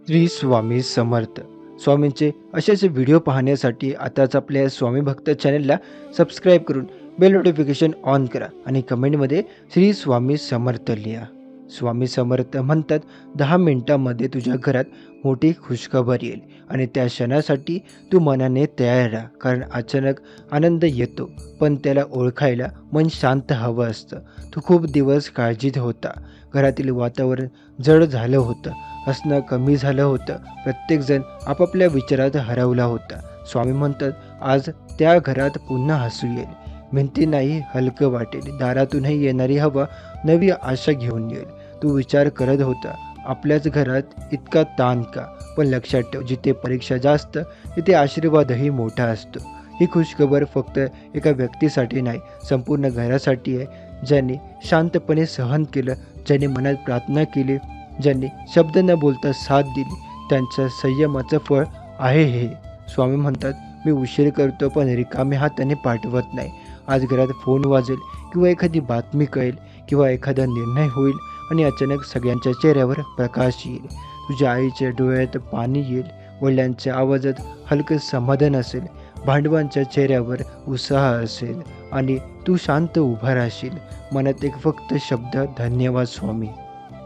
श्री स्वामी समर्थ. स्वामींचे असेच व्हिडिओ पाहण्यासाठी आताच आपल्या स्वामी भक्त चॅनलला सबस्क्राईब करून बेल नोटिफिकेशन ऑन करा आणि कमेंटमध्ये श्री स्वामी समर्थ लिहा. स्वामी समर्थ म्हणतात, 10 मिनिटांमध्ये तुझ्या घरात मोठी खुशखबर येईल आणि त्या क्षणासाठी तू मनाने तयार राहा. कारण अचानक आनंद येतो, पण त्याला ओळखायला मन शांत हवं असतं. तू खूप दिवस काळजीत होता, घरातील वातावरण जड झालं होतं, हसणं कमी झालं होतं, प्रत्येकजण आपापल्या विचारात हरवला होता. स्वामी म्हणतात, आज त्या घरात पुन्हा हसू येईल, भिंती नाही हलकं वाटेल, दारातूनही येणारी हवा नवी आशा घेऊन येईल. तू विचार करत होता, आपल्याच घरात इतका ताण का? पण लक्षात ठेव, जिथे परीक्षा जास्त तिथे आशीर्वादही मोठा असतो. ही खुशखबर फक्त एका व्यक्तीसाठी नाही, संपूर्ण घरासाठी आहे. ज्यांनी शांतपणे सहन केलं, ज्यांनी मनात प्रार्थना केली, ज्यांनी शब्द न बोलता साथ दिली, त्यांच्या संयमाचं फळ आहे हे. स्वामी म्हणतात, मी उशीर करतो पण रिकाम्या हाताने पाठवत नाही. आज घरात फोन वाजेल किंवा एखादी बातमी कळेल किंवा एखादा निर्णय होईल आणि अचानक सगळ्यांच्या चेहऱ्यावर प्रकाश येईल. तुझ्या आईच्या डोळ्यात पाणी येईल, वडिलांच्या आवाजात हलकं समाधान असेल, भांडवांच्या चेहऱ्यावर उत्साह असेल आणि तू शांत उभा राहशील. मनात एक फक्त शब्द, धन्यवाद स्वामी.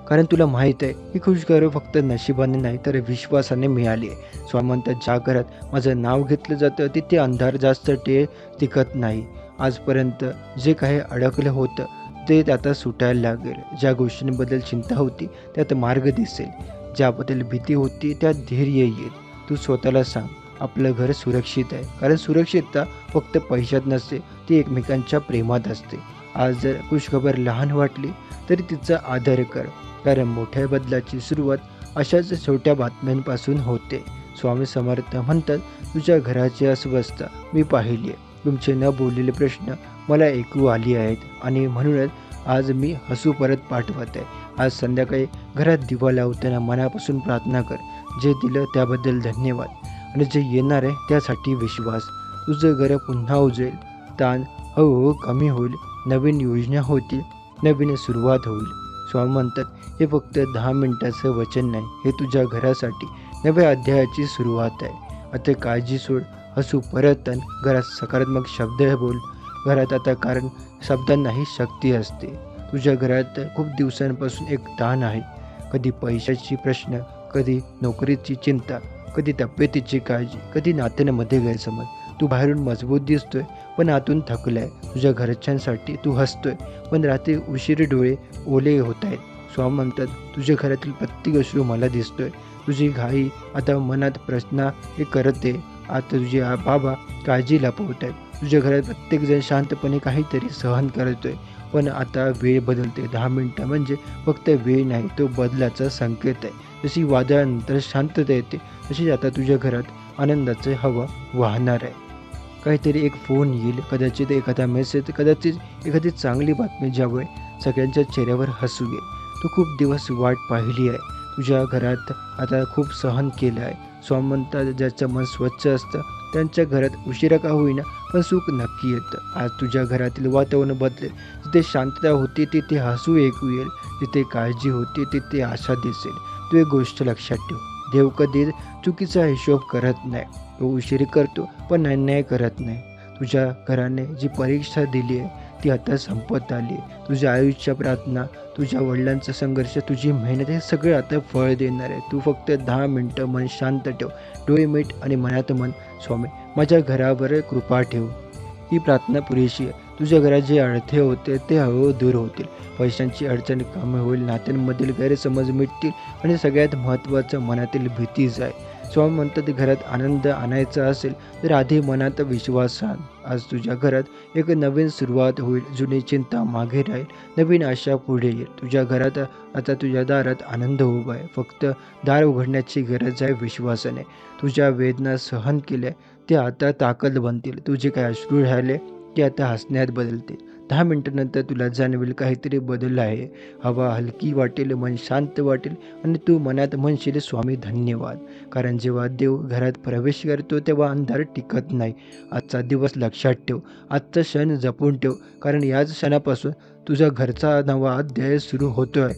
कारण तुला माहीत आहे, ही खुशखबर फक्त नशिबाने नाही तर विश्वासाने मिळाली आहे. स्वामी म्हणतात, ज्या घरात माझं नाव घेतलं जातं तिथे अंधार जास्त टिकत नाही. आजपर्यंत जे काही अडकलं होतं ते आता सुटायला लागेल. ज्या गोष्टींबद्दल चिंता होती त्यात मार्ग दिसेल, ज्याबद्दल भीती होती त्यात धैर्य येईल. तू स्वतःला सांग, आपलं घर सुरक्षित आहे. कारण सुरक्षितता फक्त पैशात नसते, ती एकमेकांच्या प्रेमात असते. आज जर खुशखबर लहान वाटली तरी तिचा आदर कर, कारण मोठ्या बदलाची सुरुवात अशाच छोट्या बातम्यांपासून होते. स्वामी समर्थ म्हणतात, तुझ्या घराची अस्वस्थता मी पाहिली आहे, तुमचे न बोललेले प्रश्न मला ऐकू आली आहेत आणि म्हणूनच आज मी हसू परत पाठवत आहे. आज संध्याकाळी घरात दिवा लावताना मनापासून प्रार्थना कर, जे दिलं त्याबद्दल धन्यवाद आणि जे येणार आहे त्यासाठी विश्वास. तुझं घर पुन्हा उजेल, ताण हळूहळू कमी होईल, नवीन योजना होतील, नवीन सुरुवात होईल. स्वामी म्हणतात, हे फक्त 10 मिनिटाचं वचन नाही, हे तुझ्या घरासाठी नव्या अध्यायाची सुरुवात आहे. आता काळजी सोड, हसू परत आण, घरात सकारात्मक शब्द बोल. घरात आता कारण शब्दांनाही शक्ती असते. तुझ्या घरात खूप दिवसांपासून एक ताण आहे, कधी पैशाची प्रश्न, कधी नोकरीची चिंता, कधी तब्येतीची काळजी, कधी नात्यांमध्ये गैरसमज. तू बाहेरून मजबूत दिसतोय पण आतून थकलाय. तुझ्या घरच्यांसाठी तू हसतोय पण रात्री उशिरी डोळे ओले होत आहेत. स्वामी म्हणतात, तुझ्या घरातील प्रत्येक अश्रू मला दिसतोय. तुझी घाई आता मनात प्रश्न हे करते. आता तुझे बाबा काळजी लपवत आहेत. तुझ्या घरात प्रत्येकजण शांतपणे काहीतरी सहन करतोय. पण आता वेळ बदलते. 10 मिनिटं म्हणजे फक्त वेळ नाही, तो बदलाचा संकेत आहे. जशी वादळानंतर शांतता येते, तशी आता तुझ्या घरात आनंदाची हवा वाहणार आहे. काहीतरी एक फोन येईल, कदाचित एखादा मेसेज, कदाचित एखादी चांगली बातमी, ज्यामुळे सगळ्यांच्या चेहऱ्यावर हसू येईल. तू खूप दिवस वाट पाहिली आहे, तुझ्या घरात आता खूप सहन केलं आहे. स्वामी म्हणतात, ज्याचं मन स्वच्छ असतं त्यांच्या घरात उशिरा का होईना पण सुख नक्की येतं. आज तुझ्या घरातील वातावरण बदलेल. जिथे शांतता होती तिथे हसू ऐकू येईल, जिथे काळजी होती तिथे आशा दिसेल. तू एक गोष्ट लक्षात ठेव, देव कधी चुकीचा हिशोब करत नाही. तो उशीर करतो पण अन्याय करत नाही. तुझ्या घराने जी परीक्षा दिली आहे ती आता संपत आली. तुझ्या आयुष्य प्रार्थना, तुझ्या वडिलांचा संघर्ष, तुझी मेहनत, हे सगळं आता फळ देणार आहे. तू फक्त 10 मिनिटं मन शांत ठेव, डोळे मीट आणि मनात मन, स्वामी माझ्या घरावर कृपा ठेव. ही प्रार्थना पुरेशी आहे. तुझ्या घरात जे अडथळे होते ते हळूहळू दूर होतील. पैशांची अडचण कमी होईल, नात्यांमधील गैरसमज मिटतील आणि सगळ्यात महत्त्वाचं मनातील भीती जाईल. स्वामी म्हणतात, घरात आनंद आणायचा असेल तर आधी मनात विश्वास आण. आज तुझ्या घरात एक नवीन सुरुवात होईल, जुनी चिंता मागे राहील, नवीन आशा पुढे येईल. तुझ्या घरात आता तुझ्या दारात आनंद उभा आहे. फक्त दार उघडण्याची गरज आहे विश्वासाने. तुझ्या वेदना सहन केल्या ते आता ताकद बनतील. तुझे काय अश्रू राहिले ते आता हसण्यात बदलतील. 10 मिनिटांनंतर तुला जाणवेल काहीतरी बदल आहे. हवा हलकी वाटेल, मन शांत वाटेल आणि तू मनात म्हणशील, स्वामी धन्यवाद. कारण जेव्हा देव घरात प्रवेश करतो तेव्हा अंधार टिकत नाही. आजचा दिवस लक्षात ठेव, आजचा क्षण जपून ठेव, कारण याच क्षणापासून तुझा घरचा नवा अध्याय सुरू होतोय.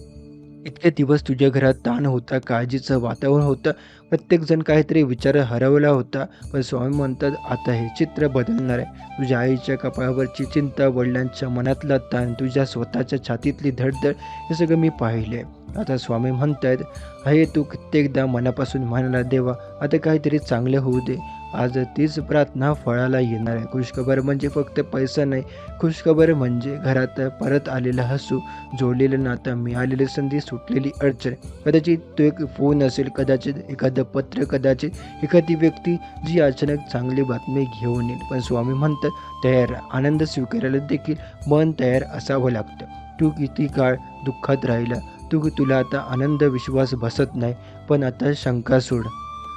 इतके दिवस तुझ्या घरात ताण होता, काळजीचं वातावरण होतं. प्रत्येकजण काहीतरी विचार हरवला होता. पण स्वामी म्हणतात, आता हे चित्र बदलणार आहे. तुझ्या आईच्या कपाळावरची चिंता, वडिलांच्या मनातला ताण, तुझ्या स्वतःच्या छातीतली धडधड हे सगळं मी पाहिले. आता स्वामी म्हणतायत, हे तू कित्येकदा मनापासून म्हणाला, देवा आता काहीतरी चांगलं होऊ दे. आज तीच प्रार्थना फळाला येणार आहे. खुशखबर म्हणजे फक्त पैसा नाही, खुशखबर म्हणजे घरात परत आलेलं हसू, जोडलेलं नातं, मिळालेली संधी, सुटलेली अडचण. कदाचित तो एक फोन असेल, कदाचित एखादं पत्र, कदाचित एखादी व्यक्ती जी अचानक चांगली बातमी घेऊन येईल. पण स्वामी म्हणतात, तयार राहा. आनंद स्वीकारायला देखील मन तयार असावं लागतं. तू किती काळ दुःखात राहिला, तुला आता आनंद विश्वास बसत नाही, पण आता शंका सोड.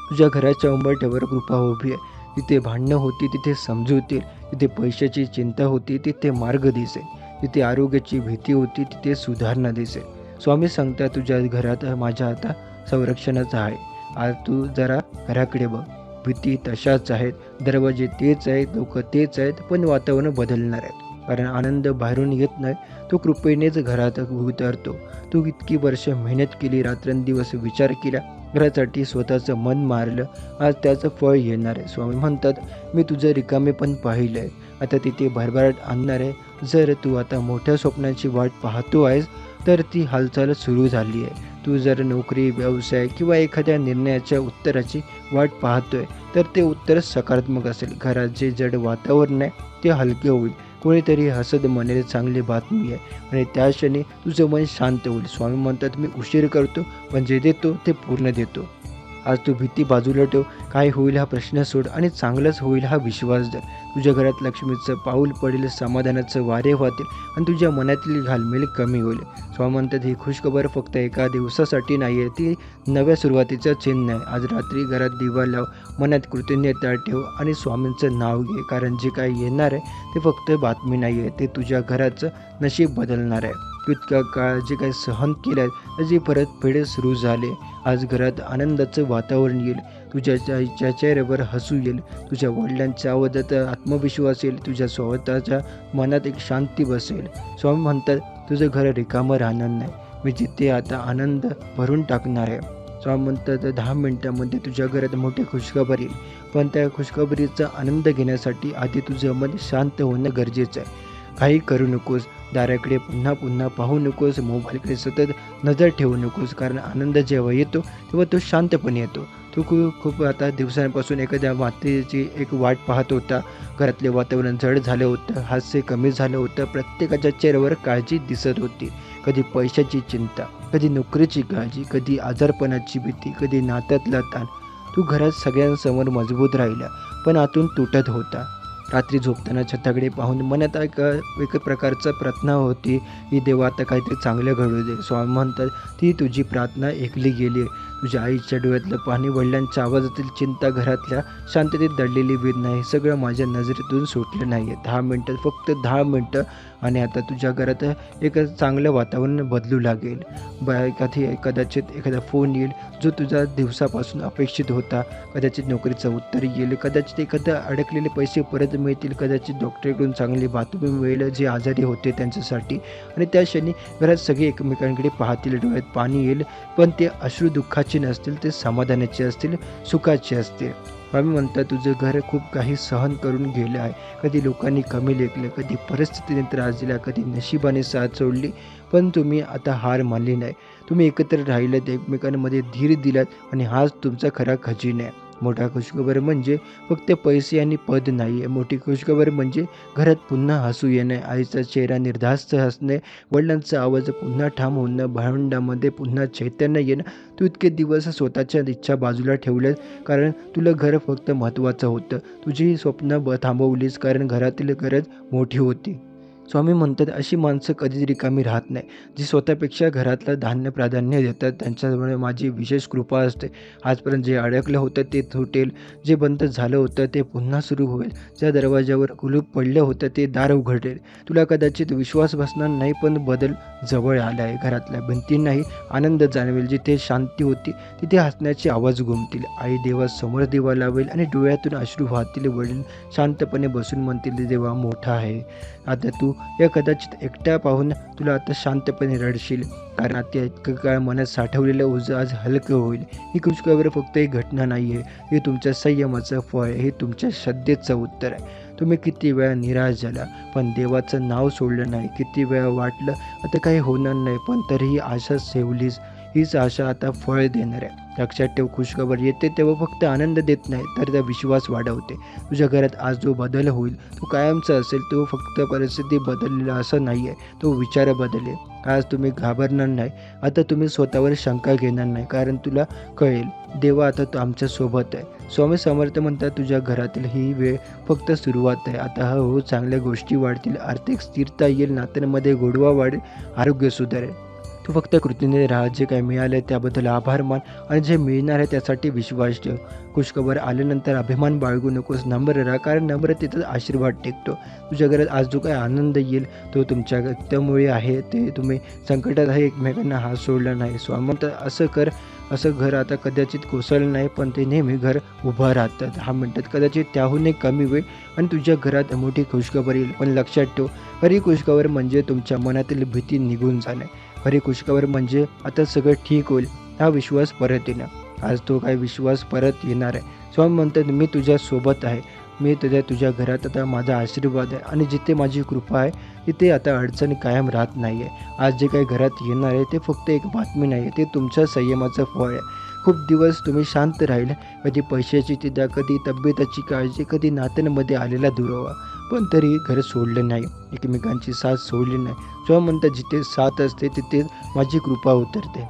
तुझ्या घराच्या उंबरठ्यावर कृपा उभी आहे. तिथे भांडणं होती, तिथे समजूत येईल. तिथे पैशाची चिंता होती, तिथे मार्ग दिसेल. तिथे आरोग्याची भीती होती, तिथे सुधारणा दिसेल. स्वामी सांगतात, तुझ्या घरात माझ्या आता संरक्षणाचं आहे. आज तू जरा घराकडे बघ. भीती तशाच आहेत, दरवाजे तेच आहेत, लोक तेच आहेत, पण वातावरण बदलणार आहे. कारण आनंद बाहेरून येत नाही, तो कृपेनेच घरात उतरतो. तू इतकी वर्ष मेहनत केली, रात्रंदिवस विचार केला, घरासाठी स्वतःचं मन मारलं, आज त्याचं फळ येणार आहे. स्वामी म्हणतात, मी तुझं रिकामेपण पाहिलं आहे, आता तिथे भरभराट आणणार आहे. जर तू आता मोठ्या स्वप्नांची वाट पाहतो आहेस, तर ती हालचाल सुरू झाली आहे. तू जर नोकरी, व्यवसाय किंवा एखाद्या निर्णयाच्या उत्तराची वाट पाहतोय, तर ते उत्तर सकारात्मक असेल. घरात जे जड वातावरण आहे ते हलके होईल. कोणीतरी हसत म्हणेल, चांगली बातमी आहे, आणि त्या क्षणी तुझं मन शांत होईल. स्वामी म्हणतात, मी उशीर करतो, पण जे देतो ते पूर्ण देतो. आज तू भीती बाजूला ठेव. काय होईल हा प्रश्न सोड, आणि चांगलंच होईल हा विश्वास धर. तुझ्या घरात लक्ष्मीचं पाऊल पडेल, समाधानाचं वारे वाहतील, आणि तुझ्या मनातली घालमेल कमी होईल. स्वामी म्हणतात, ही खुशखबर फक्त एका दिवसासाठी नाही आहे, ती नव्या सुरुवातीचं चिन्ह आहे. आज रात्री घरात दिवा लाव, मनात कृतज्ञता ठेव, आणि स्वामींचं नाव घे. कारण जे काही येणार आहे ते फक्त बातमी नाही आहे, ते तुझ्या घराचं नशीब बदलणार आहे. तू इतका काळ जे काही सहन केलं आहे त्याची परतफेड सुरू झाली. आज घरात आनंदाचं वातावरण येईल. तुझ्या आईच्या चेहऱ्यावर हसू येईल. तुझ्या वडिलांच्या आवाजात आत्मविश्वास येईल. तुझ्या स्वतःच्या मनात एक शांती बसेल. स्वामी म्हणतात, तुझं घर रिकामं राहणार नाही, मी जिथे आता आनंद भरून टाकणार आहे. स्वामी म्हणतात, 10 मिनिटांमध्ये तुझ्या घरात मोठी खुशखबर येईल. पण त्या खुशखबरीचा आनंद घेण्यासाठी आधी तुझं मन शांत होणं गरजेचं आहे. काही करू नकोस, दाराकडे पुन्हा पुन्हा पाहू नकोस, मोबाईलकडे सतत नजर ठेवू नकोस. कारण आनंद जेव्हा येतो तेव्हा तो शांतपणे येतो. तू खूप आता दिवसांपासून एखाद्या मातेची एक वाट पाहत होता. घरातले वातावरण जड झालं होतं, हास्य कमी झालं होतं, प्रत्येकाच्या चेहऱ्यावर काळजी दिसत होती. कधी पैशाची चिंता, कधी नोकरीची काळजी, कधी आजारपणाची भीती, कधी नात्यातला ताण. तू घरात सगळ्यांसमोर मजबूत राहिला, पण आतून तुटत होता. रात्री झोपताना छताकडे पाहून मनात एक प्रकारचा प्रार्थना होती, की देवा आता काहीतरी चांगलं घडू दे. स्वामी म्हणतात, ती तुझी प्रार्थना ऐकली गेली आहे. तुझ्या आईच्या डोळ्यातलं पाणी, वडिलांच्या आवाजातील चिंता, घरातल्या शांततेत दडलेली वेदना, हे सगळं माझ्या नजरेतून सुटलं नाही आहे. 10 मिनटं, फक्त 10 मिनटं, आणि आता तुझ्या घरात एक चांगलं वातावरण बदलू लागेल. कदाचित एखादा फोन येईल जो तुझा दिवसापासून अपेक्षित होता. कदाचित नोकरीचं उत्तर येईल. कदाचित एखादं अडकलेले पैसे परत मिळतील. कदाचित डॉक्टरकडून चांगली बातमी मिळेल जे आजारी होते त्यांच्यासाठी. आणि त्या क्षणी घरात सगळे एकमेकांकडे पाहतील. डोळ्यात पाणी येईल, पण ते अश्रू दुःखाचे नसतील, ते समाधानाचे असतील, सुखाचे असतील. स्वामी म्हणतात, तुझं घर खूप काही सहन करून गेलं आहे. कधी लोकांनी कमी लेखलं, कधी परिस्थितीने त्रास दिला, कधी नशिबाने साथ सोडली, पण तुम्ही आता हार मानली नाही. तुम्ही एकत्र राहिलात, एकमेकांमध्ये धीर दिलात, आणि हाच तुमचा खरा खजिना आहे. मोठा खुशखबर म्हणजे फक्त पैसे आणि पद नाही आहे. मोठी खुशखबर म्हणजे घरात पुन्हा हसू येणे, आईचा चेहरा निर्धास्त हसणे, वडिलांचा आवाज पुन्हा ठाम होणं, भावंडामध्ये पुन्हा चैतन्य येणं. तू इतके दिवस स्वतःच्या इच्छा बाजूला ठेवल्यास कारण तुला घर फक्त महत्त्वाचं होतं. तुझी स्वप्न थांबवलीस कारण घरातील गरज मोठी होती. स्वामी म्हणतात, अशी माणसं कधीच रिकामी राहत नाही. जी स्वतःपेक्षा घरातलं धान्य प्राधान्य देतात, त्यांच्यामुळे माझी विशेष कृपा असते. आजपर्यंत जे अडकलं होतं ते तुटेल, जे बंद झालं होतं ते पुन्हा सुरू होईल, ज्या दरवाजावर कुलूप पडलं होतं ते दार उघडेल. तुला कदाचित विश्वास बसणार नाही, पण बदल जवळ आला आहे. घरातल्या भिंतींनाही आनंद जाणवेल. जिथे शांती होती तिथे हसण्याचे आवाज घुमतील. आई देवासमोर दिवा लावेल आणि डोळ्यातून अश्रू वाहतील. वडील शांतपणे बसून म्हणतील, देवा मोठा आहे. आता तू या कदाचित एकट्या पाहून तुला आता शांतपणे रडशील, कारण आता इतकं काळ मनात साठवलेलं ओझं आज हलकं होईल. ही खुशखबर फक्त एक घटना नाही आहे, हे तुमच्या संयमाचं फळ आहे, हे तुमच्या श्रद्धेचं उत्तर आहे. तुम्ही किती वेळा निराश झाला पण देवाचं नाव सोडलं नाही, किती वेळा वाटलं आता काही होणार नाही पण तरीही आशा ठेवलीस. हीच आशा आता फळ देणार आहे. लक्षात ठेव, खुशखबर येते तेव्हा फक्त आनंद देत नाही तर त्या विश्वास वाढवते. तुझ्या घरात आज जो बदल होईल तो कायमचा असेल. तो फक्त परिस्थिती बदललेला असं नाही आहे, तो विचार बदलेल. आज तुम्ही घाबरणार नाही, आता तुम्ही स्वतःवर शंका घेणार नाही, कारण तुला कळेल देवा आता तो आमच्या सोबत आहे. स्वामी समर्थ म्हणतात तुझ्या घरातील ही वेळ फक्त सुरुवात आहे. आता हळूहळू चांगल्या गोष्टी वाढतील, आर्थिक स्थिरता येईल, नात्यांमध्ये गोडवा वाढेल, आरोग्य सुधारेल. तू फक्त कृतीने राहा. जे काही मिळालं त्याबद्दल आभार मान आणि जे मिळणार आहे त्यासाठी विश्वास ठेव. खुशखबर आल्यानंतर अभिमान बाळगू नकोस, नम्र राहा, कारण नम्रतेचाच आशीर्वाद टेकतो. तुझ्या घरात आज जो काही आनंद येईल तो तुमच्या व्यक्तीमुळे आहे. ते तुम्ही संकटात आहे एकमेकांना हात सोडला नाही. स्वामंत असं कर, असं घर आता कदाचित कोसळलं नाही पण ते नेहमी घर उभं राहतं. 10 मिनिटात कदाचित त्याहूनही कमी वेळ आणि तुझ्या घरात मोठी खुशखबर येईल. पण लक्षात ठेव, खरी खुशखबर म्हणजे तुमच्या मनातील भीती निघून जाणे. खरी खुशखबर म्हणजे आता सगळं ठीक होईल, हा विश्वास परत येणं. आज तो काय विश्वास परत येणार आहे. स्वामी म्हणतात मी तुझ्या सोबत आहे, मी तुझ्या घरात आता माझा आशीर्वाद आहे आणि जिथे माझी कृपा आहे तिथे आता अडचण कायम राहत नाही आहे. आज जे काही घरात येणार आहे ते फक्त एक बातमी नाही आहे, ते तुमच्या संयमाचं फळ आहे. खूप दिवस तुम्ही शांत राहिले, कधी पैशाची चिंता, कधी तब्येताची काळजी, कधी नात्यांमध्ये आलेला दुरावा, पण तरी घर सोडलं नाही, एकमेकांची साथ सोडली नाही. जेव्हा म्हणतात जिथे साथ असते तिथे माझी कृपा उतरते.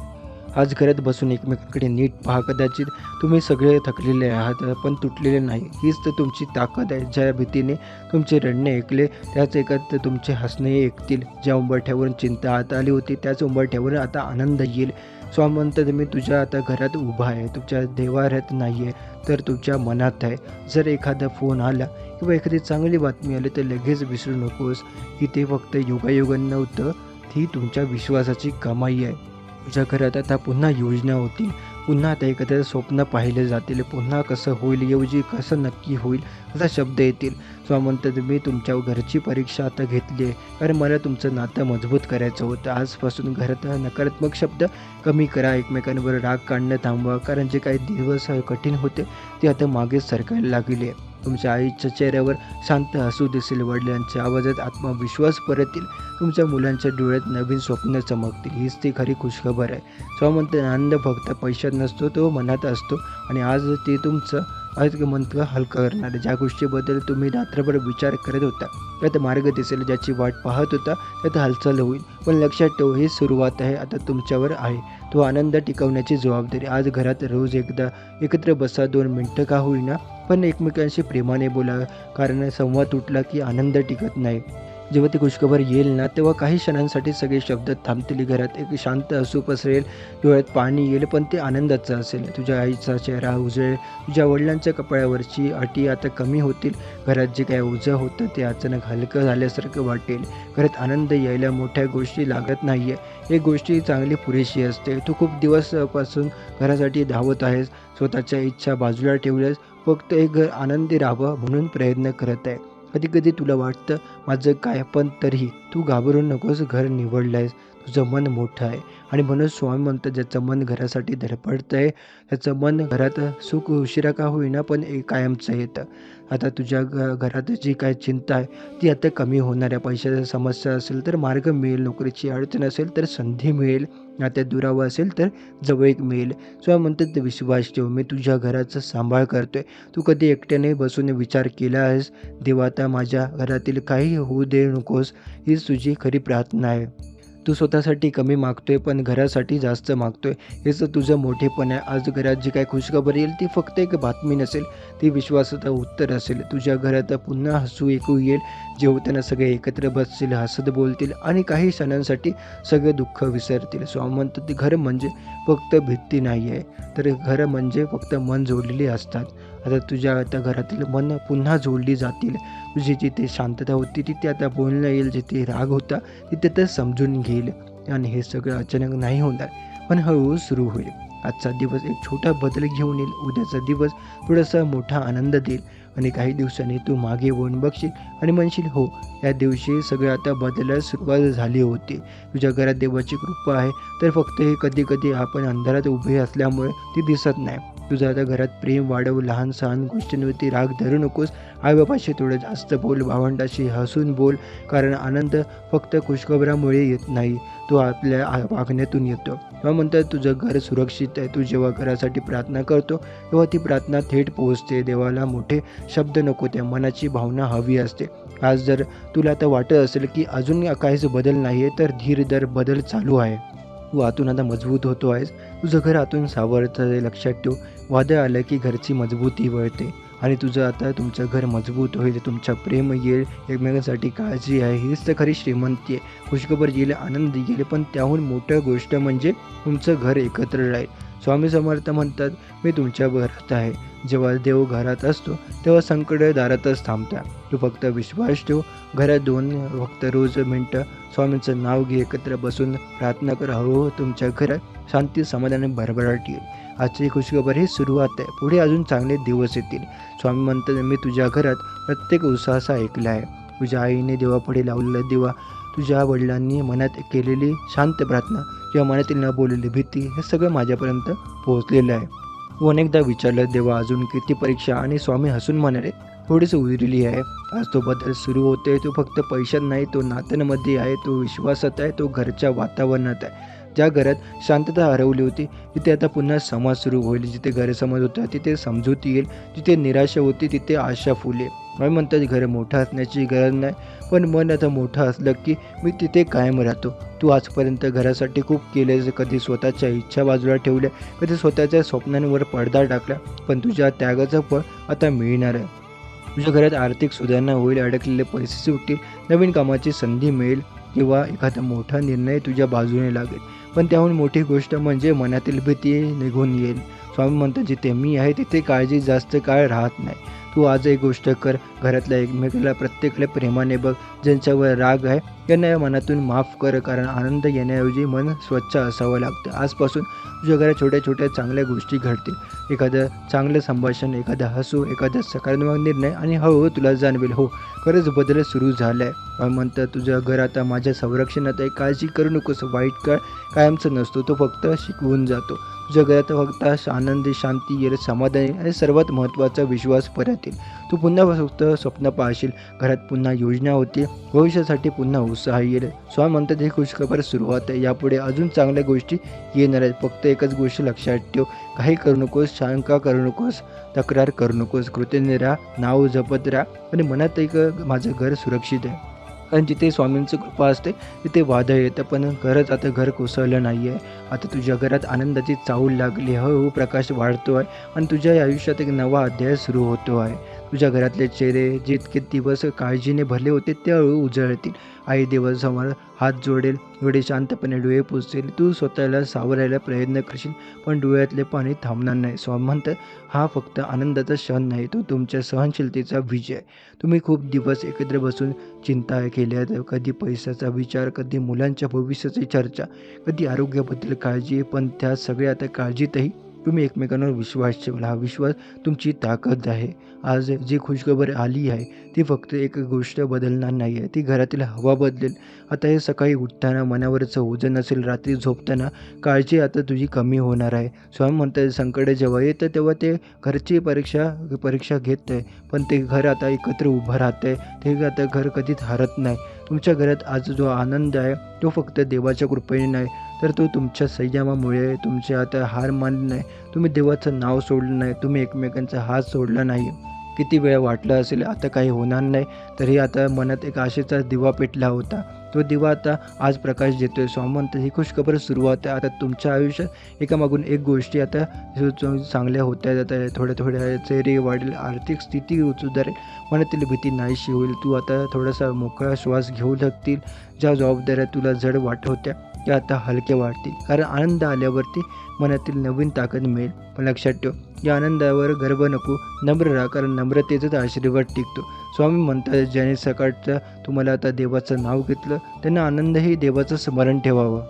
आज घरात बसून एकमेकांकडे नीट पहा. कदाचित तुम्ही सगळे थकलेले आहात पण तुटलेले नाही. हीच तर तुमची ताकद आहे. ज्या भीतीने तुमचे रडणे ऐकले त्याच एकात तुमचे हसणे ऐकतील. ज्या उंबरठ्यावरून चिंता आत आली होती त्याच उंबरठ्यावर आता आनंद येईल. स्वामी म्हणतात मी तुझ्या आता घरात उभा आहे, तुमच्या देवाऱ्यात नाही आहे तर तुमच्या मनात आहे. जर एखादा फोन आला किंवा एखादी चांगली बातमी आली तर लगेच विसरू नकोस की ते फक्त योगायोगानं नव्हतं, ती तुमच्या विश्वासाची कमाई आहे. तुझ्या घरात आता पुन्हा योजना होतील, पुन्हा आता एखाद्या स्वप्न पाहिले जातील, पुन्हा कसं होईल ऐवजी कसं नक्की होईल असा शब्द येतील. स्वामी म्हणतात मी तुमच्या घरची परीक्षा आता घेतली आहे, कारण मला तुमचं नातं मजबूत करायचं होतं. आजपासून घरात नकारात्मक शब्द कमी करा, एकमेकांवर राग काढणं थांबवा, कारण जे काही दिवस कठीण होते ते आता मागे सरकायला लागले. तुमच्या आईच्या चेहऱ्यावर शांत हसू दिसेल, वडिलांच्या आवाजात आत्मविश्वास परत येईल, तुमच्या मुलांच्या डोळ्यात नवीन स्वप्न चमकतील. हीच ती खरी खुशखबर आहे. स्वामी म्हणतात आनंद फक्त पैशात नसतो, तो मनात असतो आणि आज ते तुमचं मंत्र हलकं करणार आहे. ज्या गोष्टीबद्दल तुम्ही रात्रभर विचार करत होता त्यात मार्ग दिसेल, ज्याची वाट पाहत होता त्यात हालचाल होईल. पण लक्षात ठेव, ही सुरुवात आहे, आता तुमच्यावर आहे तो आनंद टिकवण्याची जबाबदारी. आज घरात रोज एकदा एकत्र बसा, 2 मिनटं का होईना पण एकमेकांशी प्रेमाने बोला, कारण संवाद तुटला की आनंद टिकत नाही. जेव्हा ती खुशखबर येईल ना तेव्हा काही क्षणांसाठी सगळे शब्द थांबतील. घरात एक शांत हसू पसरेल, डोळ्यात पाणी येईल पण ते आनंदाचं असेल. तुझ्या आईचा चेहरा उजळेल, तुझ्या वडिलांच्या कपाळावरची अटी आता कमी होतील. घरात जे काही ओझं होतं ते अचानक हलकं झाल्यासारखं वाटेल. घरात आनंद यायला मोठ्या गोष्टी लागत नाही आहे, एक गोष्टी चांगली पुरेशी असते. तू खूप दिवसपासून घरासाठी धावत आहेस, स्वतःच्या इच्छा बाजूला ठेवल्यास, फक्त एक घर आनंदी राहावं म्हणून प्रयत्न करत आहे. कधी कधी तुला वाटतं माझं काय, पण तरीही तू घाबरू नकोस, घर निवडलं आहेस, तुझं मन मोठं आहे. आणि म्हणून स्वामी म्हणतात ज्याचं मन घरासाठी धडपडतं आहे त्याचं मन घरात सुख उशिरा का होईना पण कायमचं येतं. आता तुझ्या घरात जी काय चिंता आहे ती आता कमी होणार आहे. पैशाची समस्या असेल तर मार्ग मिळेल, नोकरीची अडचण असेल तर संधी मिळेल, नात्यात दुरावा असेल तर जवळीक मिळेल. स्वामी म्हणतात ते विश्वास ठेव, मी तुझ्या घराचा सांभाळ करतोय. तू कधी एकट्याने बसून विचार केला आहेस देवा आता माझ्या घरातील काही होऊ दे नकोस, हीच तुझी खरी प्रार्थना आहे. तू स्वतःसाठी कमी मागतोय पण घरासाठी जास्त मागतोय, हेच तुझं मोठेपण आहे. आज घरात जी काही खुशखबर येईल ती फक्त एक बातमी नसेल, ती विश्वासाचं उत्तर असेल. तुझ्या घरात पुन्हा हसू ऐकू येईल, जेवताना सगळे एकत्र बसतील, हसत बोलतील आणि काही क्षणांसाठी सगळे दुःख विसरतील. स्वामी म्हणतात घर म्हणजे फक्त भित्ती नाही आहे, तर घर म्हणजे फक्त मन जोडलेली असतात. आता तुझ्या आता घरातील मन पुन्हा जोडली जातील. तुझी जिथे शांतता होती तिथे आता बोलणं येईल, जिथे राग होता तिथे तर समजून घेईल. आणि हे सगळं अचानक नाही होणार पण हळूहळू सुरू होईल. आजचा दिवस एक छोटा बदल घेऊन येईल. उद्याचा दिवस थोडासा मोठा आनंद देईल आणि काही दिवसांनी तू मागे वळून बघशील आणि म्हणशील, हो, या दिवशी सगळं आता बदलायला सुरुवात झाली होती. तुझ्या घरात देवाची कृपा आहे, तर फक्त हे कधी-कधी आपण अंधारात उभे असल्यामुळे ती दिसत नाही. तुझं आता घरात प्रेम वाढव, लहान-सहान गोष्टींवरती राग धरू नकोस. आई-बापाशी थोडं जास्त बोल, भावंडाशी हसून बोल, कारण आनंद फक्त खुशखबरामुळे येत नाही, तो आपल्या वागण्यातून येतो. तेव्हा म्हणतात तुझं घर सुरक्षित आहे. तू जेव्हा घरासाठी प्रार्थना करतो, तेव्हा ती प्रार्थना थेट पोहोचते. देवाला मोठे शब्द नको, त्या मनाची भावना हवी असते. आज जर तुला आता वाटत असेल की अजून काहीच बदल नाही आहे, तर धीर धर, बदल चालू आहे. तू आतून आता मजबूत होतो आहेस. तुझं घर आतून सावरतं आहे. लक्षात ठेव, वादळ आलं की घरची मजबूती वळते आणि तुमचं घर मजबूत होईल. तुमच्या प्रेम येईल, एकमेकांसाठी काळजी आहे. हीच तर खरी श्रीमंती आहे. खुशखबर येईल, आनंद येईल, पण त्याहून मोठं गोष्ट म्हणजे तुमचं घर एकत्र राहील. स्वामी समर्थ म्हणतात, मी तुमच्या घरात आहे. जेव्हा देव घरात असतो तेव्हा संकट दारातच थांबतात. तू फक्त विश्वास ठेव. घरात फक्त रोज मिनटं स्वामींचं नाव घे, एकत्र बसून प्रार्थना कर. हो, तुमच्या घरात शांती, समाधान आणि भरभराट येईल. आजची खुशखबर ही सुरुवात आहे. पुढे अजून चांगले दिवस येतील. स्वामी म्हणतात, मी तुझ्या घरात प्रत्येक उत्साहाचा ऐकला आहे. तुझ्या आईने देवापुढे लावलेला दिवा, तुझ्या वडिलांनी मनात केलेली शांत प्रार्थना किंवा मनातील न बोललेली भीती, हे सगळं माझ्यापर्यंत पोहोचलेलं आहे. तू अनेकदा विचारलं, देवा अजून किती परीक्षा? आणि स्वामी हसून म्हणाले, थोडीच उरली आहे. आज तो बदल सुरू होतोय. तो फक्त पैशात नाही, तो नात्यांमध्ये आहे, तो विश्वासात आहे, तो घरच्या वातावरणात आहे. ज्या घरात शांतता हरवली होती तिथे आता पुन्हा संवाद सुरू होईल. जिथे गैरसमज होता तिथे समजूती येईल. जिथे निराशा होती तिथे आशा फुलेल. म्हणून म्हणतात, घर मोठं असण्याची गरज नाही, पण मन आता मोठं असलं की मी तिथे कायम राहतो. तू आजपर्यंत घरासाठी खूप केलेस. कधी स्वतःच्या इच्छा बाजूला ठेवल्या, कधी स्वतःच्या स्वप्नांवर पडदा टाकला, पण तुझ्या त्यागाचं फळ आता मिळणार आहे. तुझ्या घरात आर्थिक सुधारणा होईल, अडकलेले पैसे सुटतील, नवीन कामाची संधी मिळेल किंवा एखादा मोठा निर्णय तुझ्या बाजूने लागेल. पण त्याहून मोठी गोष्ट म्हणजे मनातील भीती निघून येईल. स्वामी म्हणतात, जिथे मी आहे तिथे काळजी जास्त काळ राहत नाही. तू आज एक गोष्ट कर, घरातल्या एकमेकाला प्रत्येकाला प्रेमाने बघ. ज्यांच्यावर राग आहे त्यांना या मनातून माफ कर, कारण आनंद येण्याऐवजी मन स्वच्छ असावं लागतं. आजपासून तुझ्या घरात छोट्या छोट्या चांगल्या गोष्टी घडतील. एखादं चांगलं संभाषण, एखादा हसू, एखादा सकारात्मक निर्णय आणि हळूहळू तुला जाणवेल, हो, खरंच बदल सुरू झाला आहे. म्हणतं, तुझं घर आता माझ्या संरक्षणात आहे. काळजी करू नकोस. वाईट काळ कायमचा नसतो, तो फक्त शिकवून जातो. तुझ्या घरात फक्त आनंदी, शांती येईल, समाधान येईल आणि सर्वात महत्त्वाचा विश्वास परत येईल. तू पुन्हा फक्त स्वप्न पाहशील, घरात पुन्हा योजना होती, भविष्यासाठी पुन्हा उत्साह येईल. स्वामी म्हणतात, ही खुशखबर सुरुवात आहे. यापुढे अजून चांगल्या गोष्टी येणार आहेत. फक्त एकच गोष्ट लक्षात ठेव, काही करू नकोस, शंका करू नकोस, तक्रार करू नकोस. कृतज्ञ राहा, नाव जपत राहा आणि मनात एक माझं घर सुरक्षित आहे. कारण जिथे स्वामींची कृपा असते तिथे वादळ येतं, पण खरंच आता घर कोसळलं नाही आहे. आता तुझ्या घरात आनंदाची चाहूल लागली, हळूहळू प्रकाश वाढतो आहे आणि तुझ्या आयुष्यात एक नवा अध्याय सुरू होतो आहे. तुझ्या घरातले चेहरे जितके दिवस काळजीने भरले होते ते हळूहळू उजळतील. आई देवासमोर हात जोडेल, डोळे शांतपणे डोळे पुसतील. तू स्वतःला सावरायला प्रयत्न करशील, पण डोळ्यातले पाणी थांबणार नाही. स्वामी म्हणतात, हा फक्त आनंदाचा क्षण नाही, तो तुमच्या सहनशीलतेचा विजय. तुम्ही खूप दिवस एकत्र बसून चिंता केल्या, कधी पैशाचा विचार, कधी मुलांच्या भविष्याची चर्चा, कधी आरोग्याबद्दल काळजी, पण त्या सगळ्या आता काळजीतही तुम्ही एकमेकांवर विश्वास ठेवला. हा विश्वास तुमची ताकद आहे. आज जी खुशखबर आली आहे ती फक्त एक गोष्ट बदलणार नाही आहे, ती घरातील हवा बदलेल. आता हे सकाळी उठताना मनावरचं ओझं नसेल, रात्री झोपताना काळजी आता तुझी कमी होणार आहे. स्वामी म्हणतात, संकट जेव्हा येतं तेव्हा ते घरची परीक्षा घेत आहे, पण ते घर आता एकत्र उभं राहतं आहे. ते आता घर कधीच हरत नाही. तुमच्या घरात आज जो आनंद आहे तो फक्त देवाच्या कृपेने नाही, तर तो तुमच्या संयमामुळे. तुमचे आता हार मानली नाही, तुम्ही देवाचं नाव सोडलं नाही, तुम्ही एकमेकांचा हात सोडला नाही. किती वेळ वाटलं असेल आता काही होणार नाही, तरी आता मनात एक आशेचा दिवा पेटला होता. तो दिवा आता आज प्रकाश देतोय. स्वामी म्हणतात, ही खुशखबर सुरुवात आहे. आता तुमच्या आयुष्यात एकामागून एक गोष्टी आता चांगल्या होत्या जातात. थोड्या चेहरे वाढेल, आर्थिक स्थिती सुधारेल, मनातील भीती नाहीशी होईल. तू आता थोडासा मोकळा श्वास घेऊ लागतील. ज्या जबाबदाऱ्या तुला जड वाटत होत्या त्या आता हलक्या वाटतील, कारण आनंद आल्यावरती मनातील नवीन ताकद मिळेल. पण लक्षात ठेव, या आनंदावर गर्व नको, नम्र राहा, कारण नम्रतेचाच आशीर्वाद टिकतो. स्वामी म्हणतात, ज्याने सकाळचं तुम्हाला आता देवाचं नाव घेतलं त्यांना आनंदही देवाचं स्मरण ठेवावं.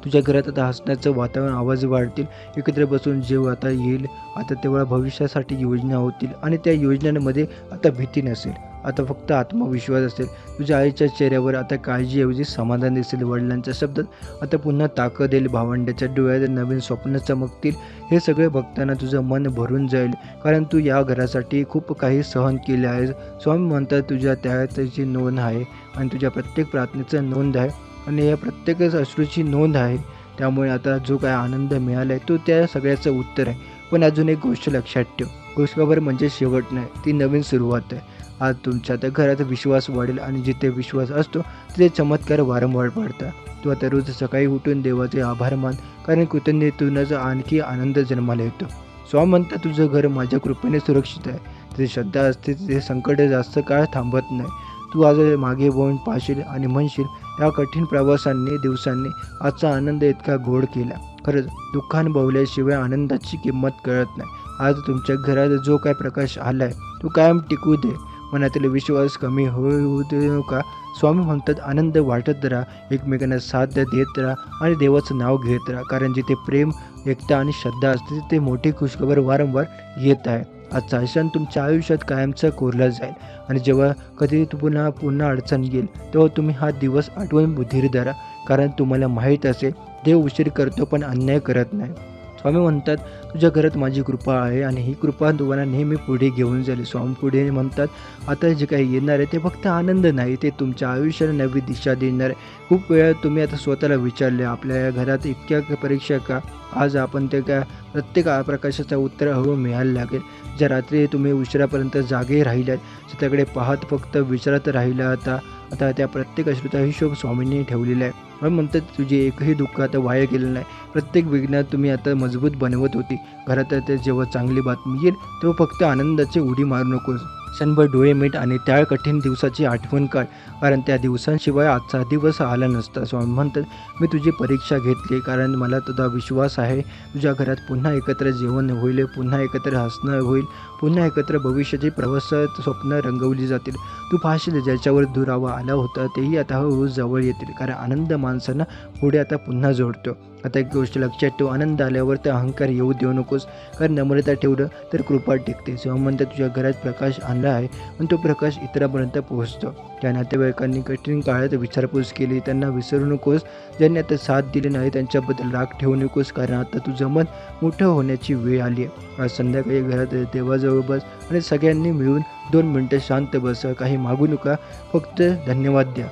तुझ्या घरात आता हसण्याचं वातावरण, आवाज वाढतील, एकत्र बसून जेव आता येईल. आता तेव्हा भविष्यासाठी योजना होतील आणि त्या योजनांमध्ये आता भीती नसेल, आता फक्त आत्मविश्वास असेल. तुझ्या आईच्या चेहऱ्यावर आता काळजीऐवजी समाधान दिसेल. वडिलांच्या शब्दात आता पुन्हा ताकद येईल. भावंडाच्या डोळ्यात नवीन स्वप्न चमकतील. हे सगळे बघताना तुझं मन भरून जाईल, कारण तू या घरासाठी खूप काही सहन केले आहेस. स्वामी म्हणतात तुझ्या त्यागाची नोंद आहे आणि तुझ्या प्रत्येक प्रार्थनेचं नोंद आहे आणि या प्रत्येक अश्रूची नोंद आहे. त्यामुळे आता जो काय आनंद मिळाला आहे तो त्या सगळ्याचं उत्तर आहे. पण अजून एक गोष्ट लक्षात ठेव, खुशखबर म्हणजे शेवट नाही, ती नवीन सुरुवात आहे. आज तुमच्या त्या घरात विश्वास वाढेल आणि जिथे विश्वास असतो तिथे चमत्कार वारंवार पडतात. तू आता रोज सकाळी उठून देवाचे आभार मान, कारण कृतज्ञतेतूनच आणखी आनंद जन्माला येतो. स्वामी म्हणतात तुझं घर माझ्या कृपेने सुरक्षित आहे. तिथे श्रद्धा असते, तिथे संकट जास्त काळ थांबत नाही. तू आज मागे वळून पाहशील आणि म्हणशील, या कठीण प्रवासांनी दिवसांनी आजचा आनंद इतका गोड केला. खरंच दुःखानुभवल्याशिवाय आनंदाची किंमत कळत नाही. आज तुमच्या घरात जो काय प्रकाश आला आहे तो कायम टिकू दे. मनातील विश्वास कमी होऊ देऊ नका. स्वामी म्हणतात आनंद वाटत राहा, एकमेकांना साथ देत राहा आणि देवाचं नाव घेत राहा, कारण जिथे प्रेम, एकता आणि श्रद्धा असते तिथे मोठी खुशखबर वारंवार येत आहे. आजचा क्षण तुमच्या आयुष्यात कायमचा कोरला जाईल आणि जेव्हा कधी पुन्हा अडचण येईल तेव्हा तुम्ही हा दिवस आठवून धीर धरा, कारण तुम्हाला माहीत असेल देव उशीर करतो पण अन्याय करत नाही. स्वामी म्हणतात तुझ्या घरात माझी कृपा आहे आणि ही कृपा तुम्हाला नेहमी पुढे घेऊन जाईल. स्वामी पुढे म्हणतात आता जे काही येणार आहे ते फक्त आनंद नाही, ते तुमच्या आयुष्याला नवी दिशा देणार आहे. खूप वेळा तुम्ही आता स्वतःला विचारले आपल्या या घरात इतक्या परीक्षा का? आज आपण ते काय प्रत्येक प्रकाशाचं उत्तर हळूहळू मिळायला लागेल. ज्या रात्री तुम्ही उशिरापर्यंत जागे राहिल्यात, त्याकडे पाहत फक्त विचारत राहिला आता त्या प्रत्येक अश्रूचा हिशोब स्वामींनी ठेवलेला आहे. म्हणून म्हणतात तुझे एकही दुःख आता वाया गेलं नाही. प्रत्येक विघ्नात तुम्ही आता मजबूत बनवत होती. घरात आता जेव्हा चांगली बातमी येईल तेव्हा फक्त आनंदाची उडी मारू नकोस. क्षणभर डोळे मीट आणि त्या कठीण दिवसाची आठवण काढ, कारण त्या दिवसांशिवाय आजचा दिवस आला नसता. स्वामी म्हणतात मी तुझी परीक्षा घेतली, कारण मला तुझा विश्वास आहे. तुझ्या घरात पुन्हा एकत्र जेवण होईल, पुन्हा एकत्र हसणं होईल, पुन्हा एकत्र भविष्याची प्रवासात स्वप्न रंगवली जातील. तू पाहशील ज्याच्यावर दुरावा आला होता तेही आता हळूहळू जवळ येतील, कारण आनंद माणसांना पुढे आता पुन्हा जोडतो. आता एक गोष्ट लक्षात ठेव, आनंद आल्यावर तर अहंकार येऊ देऊ नकोस, कारण नम्रता ठेवलं तर कृपा टिकते. जेव्हा म्हणतात तुझ्या घरात प्रकाश आणला आहे पण तो प्रकाश इतरांपर्यंत पोहोचतो. त्या नातेवाईकांनी कठीण काळात विचारपूस केली त्यांना विसरू नकोस. ज्यांनी आता साथ दिली नाही त्यांच्याबद्दल राग ठेवू नकोस, कारण आता तुझं मन मोठं होण्याची वेळ आली आहे. आज संध्याकाळी घरात देवाजवळ बस आणि सगळ्यांनी मिळून 2 मिनटं शांत बस. काही मागू नका, फक्त धन्यवाद द्या.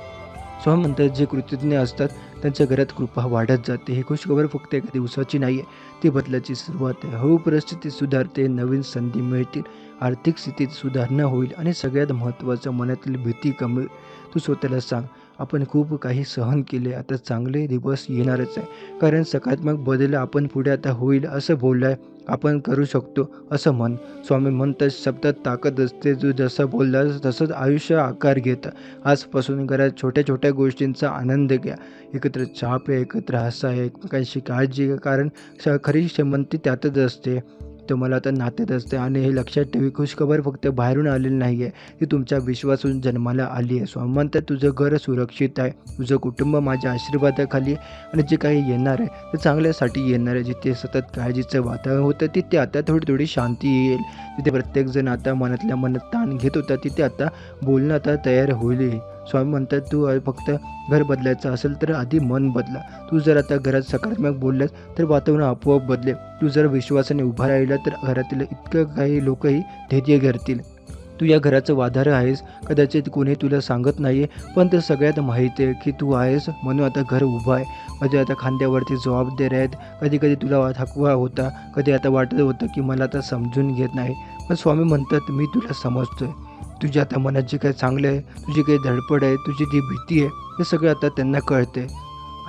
स्वामी म्हणतात जे कृतज्ञ असतात त्यांच्या घरात कृपा वाढत जाते. ही खुशखबर फक्त एका दिवसाची नाही आहे, ती बदलाची सुरुवात आहे. हळू परिस्थिती सुधारते, नवीन संधी मिळतील, आर्थिक स्थितीत सुधारणा होईल आणि सगळ्यात महत्त्वाचं मनातील भीती कमी. तू स्वतःला सांग आपण खूप काही सहन केले, आता चांगले दिवस येणारच आहे, कारण सकारात्मक बदल आपण पुढे आता होईल असं बोललाय, आपण करू शकतो असं म्हण. स्वामी म्हणतात शब्दात ताकद असते, तू जसं बोललास तसंच आयुष्य आकार घेतं. आजपासून घरात छोट्या छोट्या गोष्टींचा आनंद घ्या, एकत्र चहा प्या, एकत्र हसा, एकमेकांशी काळजी घ्या, कारण खरी श्रीमंती त्यातच असते, तुम्हाला आता नात्यात असते. आणि हे लक्षात ठेवी खुशखबर फक्त बाहेरून आलेली नाही आहे, ती तुमच्या विश्वासून जन्माला आली आहे. स्वामी म्हणतात तुझं घर सुरक्षित आहे, तुझं कुटुंब माझ्या आशीर्वादाखाली आणि जे काही येणार आहे ते चांगल्यासाठी येणार आहे. जिथे सतत काळजीचं वातावरण होतं तिथे आता थोडी थोडी शांती येईल. तिथे प्रत्येकजण आता मनातल्या मनात ताण घेत होता तिथे आता बोलणं आता तयार होईल. स्वामी म्हणतात तू फक्त घर बदलायचं असेल तर आधी मन बदला. तू जर आता घरात सकारात्मक बोललास तर वातावरण आपोआप बदलेल. तू जर विश्वासाने उभा राहिला तर घरातील इतकं काही लोकही धैर्य करतील. तू या घराचं वाधार आहेस, कदाचित कोणी तुला सांगत नाही आहे, पण ते सगळ्यात माहिती आहे की तू आहेस, म्हणून आता घर उभं आहे. म्हणजे आता खांद्यावरती जबाबदारी आहेत. कधी कधी तुला थकवा होता, कधी आता वाटत होतं की मला आता समजून घेत नाही, पण स्वामी म्हणतात मी तुला समजतोय. तुझ्या आता मनात जे काही चांगलं आहे, तुझी काही धडपड आहे, तुझी जी भीती आहे, हे सगळं आता त्यांना कळते.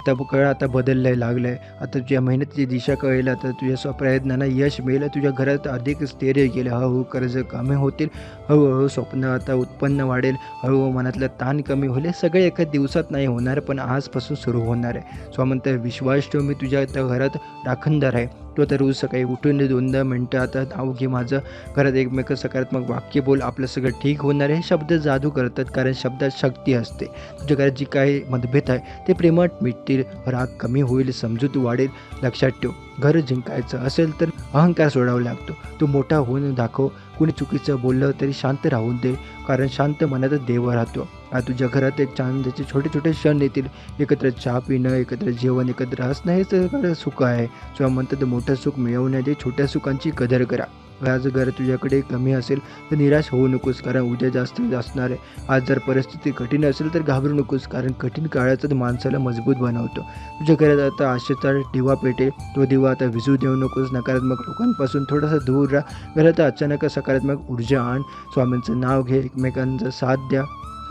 आता बदलायला लागलं आहे. आता तुझ्या मेहनतीची दिशा कळेल, आता तुझ्या प्रयत्नांना यश मिळेल, तुझ्या घरात अधिक स्थैर्य गेलं, हळूहळू कर्ज कमी होतील, हळूहळू स्वप्न आता उत्पन्न वाढेल, हळूहळू मनातलं ताण कमी होईल. हे सगळे एका दिवसात नाही होणार, पण आजपासून सुरू होणार आहे. स्वामी म्हणतात विश्वास ठेव, मी तुझ्या त्या घरात राखणदार आहे. तू आता रोज सकाळी उठून 2-10 मिनटं आता नाव घे माझं. घरात एकमेक सकारात्मक वाक्य बोल. आपलं सगळं ठीक होणार आहे. हे शब्द जादू करतात, कारण शब्दात शक्ती असते. तुझ्या घरात जी काही मतभेद आहे ते प्रेमात मिटतील, राग कमी होईल, समजूत वाढेल. लक्षात ठेव, घर जिंकायचं असेल तर अहंकार सोडावा लागतो. तू मोठा होऊन दाखव. कुणी चुकीचं बोललं तरी शांत राहून दे, कारण शांत मनातच देव राहतो. तुझ्या घरात एक छान छोटे छोटे क्षण येतील. एकत्र चहा पिणं, एकत्र जेवण, एकत्र हसणं, हेच तर सुख आहे. किंवा म्हणतात मोठं सुख मिळवण्याआधी छोट्या सुखांची कदर करा. आज जर तुझ्याकडे कमी असेल तर निराश होऊ नकोस, कारण उद्या जास्त असणार आहे. आज जर परिस्थिती कठीण असेल तर घाबरू नकोस, कारण कठीण काळातच माणसाला मजबूत बनवतो. तुझ्या घरात आता आशेचा दिवा पेटेल. तो दिवा आता विझू देऊ नकोस. नकारात्मक लोकांपासून थोडासा दूर राहा. घरात अचानक सकारात्मक ऊर्जा आण. स्वामींचं नाव घे. एकमेकांचा साथ द्या.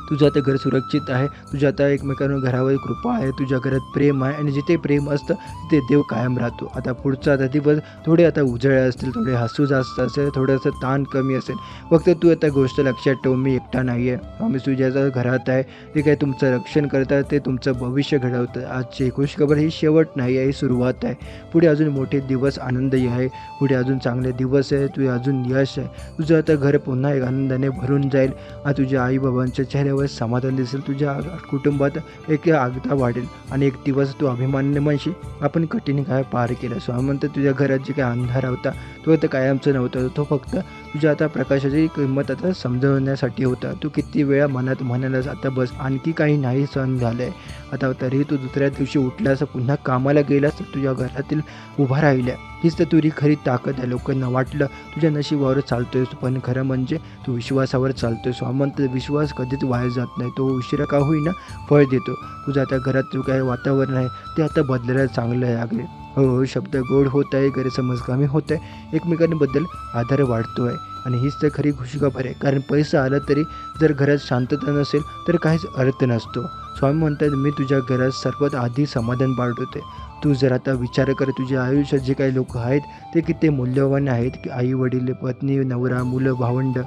तुझं आता घर सुरक्षित आहे. तुझ्या आता एकमेकांवर घरावर कृपा आहे. तुझ्या घरात प्रेम आहे, आणि जिथे प्रेम असतं तिथे देव कायम राहतो. आता पुढचा आता दिवस थोडे आता उजळे असतील, थोडे हसू जास्त असेल, थोडंसं ताण कमी असेल. फक्त तू आता गोष्ट लक्षात ठेव, मी एकटा नाही आहे. आम्ही तुझ्या घरात आहे. ते काय तुमचं रक्षण करतात, ते तुमचं भविष्य घडवतं. आजची खुशखबर ही शेवट नाही आहे, ही सुरुवात आहे. पुढे अजून मोठे दिवस आनंदही आहे. पुढे अजून चांगले दिवस आहे. तुझे अजून यश आहे. तुझं आता घर पुन्हा एक आनंदाने भरून जाईल. तुझ्या आईबाबांच्या चेहऱ्यावर समाधान दिसेल. तुझ्या कुटुंबात एक आगता वाढेल, आणि एक दिवस तू अभिमानाने म्हणशील, आपण कठीण काय पार केलं. स्वामी म्हणतात तुझ्या घरात जे काय अंधार होता तो आता कायमचा नव्हता. तो फक्त तुझ्या आता प्रकाशाची किंमत आता समजवण्यासाठी होता. तू किती वेळा मनात म्हणालास आता बस, आणखी काही नाही सहन झालं आहे. आता तरी तू दुसऱ्या दिवशी उठलास, पुन्हा कामाला गेलास, तर तुझ्या घरातील उभा राहिल्या. हीच तर तुझी खरी ताकद आहे. लोकांना वाटलं तुझ्या नशिबावर चालतोय, पण खरं म्हणजे तू विश्वासावर चालतोय. स्वामंत विश्वास कधीच वाया जात नाही. तो उशिरा का होईना फळ देतो. तुझं आता घरात जो काही वातावरण आहे ते आता बदलायला चांगलं लागले. हो, शब्द गोड होत आहे, गैरसमज कमी होत आहे, एकमेकांबद्दल आदर वाढतो आहे. आणि हीच तर खरी खुशखबर आहे. कारण पैसा आला तरी जर घरात शांतता नसेल तर काहीच अर्थ नसतो. स्वामी म्हणतात मी तुझ्या घरात सर्वात आधी समाधान पाठवते. तू जर आता विचार कर, तुझ्या आयुष्यात जे काही लोक आहेत ते किती मूल्यवान आहेत, की आई वडील, पत्नी, नवरा, मुलं, भावंड,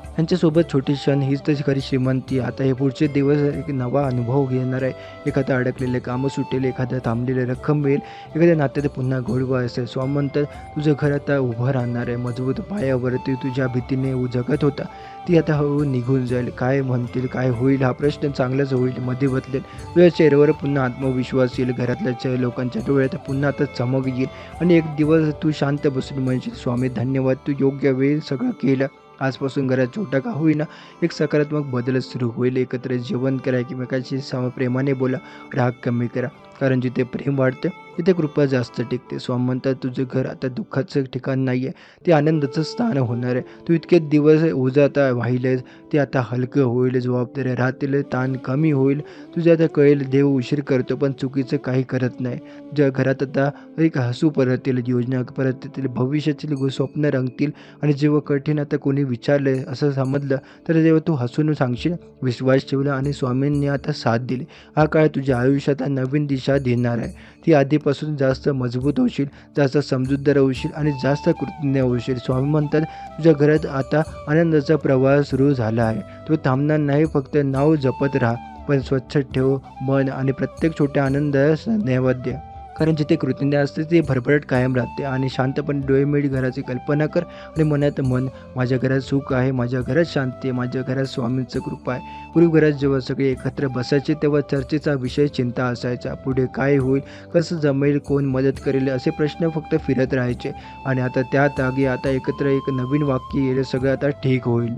यांच्यासोबत छोटी क्षण हीच तर खरी श्रीमंती. आता हे पुढचे दिवस एक नवा अनुभव घेणार आहे. एखादं अडकलेले कामं सुटेल, एखादं थांबलेले रक्कम मिळेल, एखाद्या नात्यात पुन्हा गोडवा असेल. स्वामी म्हणतात तुझं घर आता उभं राहणार आहे. मजबूत पायावरती तुझ्या भीतीने जगत होता ती आता हळूहळू निघून जाईल. काय म्हणतील, काय होईल हा प्रश्न चांगलाच होईल, मध्ये बदलेल. तुझ्या चेहऱ्यावर पुन्हा आत्मविश्वास येईल. घरातल्या लोकांच्या डोळ्यात पुन्हा आता चमक येईल, आणि एक दिवस तू शांत बसून म्हणशील स्वामी धन्यवाद, तू योग्य वेळ सगळं केलं. आजपासून घरात छोटा का होईना एक सकारात्मक बदल सुरू होईल. एकत्र जेवण करा, एकमेकांशी प्रेमाने बोला, राग कमी करा, कारण जिथे प्रेम वाढतं तिथे कृपा जास्त टिकते. स्वामी म्हणतात तुझं घर आता दुःखाचं ठिकाण नाही आहे, ते आनंदाचं स्थान होणार आहे. तू इतके दिवस ओझं आता वाहिलेस ते आता हलकं होईल. जबाबदाऱ्या राहतील, ताण कमी होईल. तुझं आता कळेल देव उशीर करतो पण चुकीचं काही करत नाही. तुझ्या घरात आता एक हसू परत येईल, योजना परत येतील, भविष्यातील स्वप्न रंगतील. आणि जेव्हा कठीण आता कोणी विचारलं असं समजलं तर जेव्हा तू हसून सांगशील विश्वास ठेवला आणि स्वामींनी आता साथ दिली. हा काळ तुझ्या आयुष्यात नवीन दिशा देणार आहे. ती आधीपासून जास्त मजबूत होशील, जास्त समजूतदार होशील, आणि जास्त कृतज्ञ होशील. स्वामी म्हणतात तुझ्या घरात आता आनंदाचा प्रवाह सुरू झाला आहे. तो थांबणार नाही. फक्त नाव जपत राहा, पण स्वच्छ ठेव मन, आणि प्रत्येक छोट्या आनंदास नैवेद्य. कारण जिथे कृतज्ञ असते ते भरभराट कायम राहते. आणि शांतपणे डोळे मिळ घराची कल्पना कर, आणि मनात मन माझ्या घरात सुख आहे, माझ्या घरात शांती आहे, माझ्या घरात स्वामींचं कृपा आहे. पूर्वी घरात जेव्हा सगळे एकत्र बसायचे तेव्हा चर्चेचा विषय चिंता असायचा. पुढे काय होईल, कसं जमेल, कोण मदत करेल, असे प्रश्न फक्त फिरत राहायचे. आणि आता त्या जागी आता एकत्र एक नवीन वाक्य येईल, सगळं आता ठीक होईल.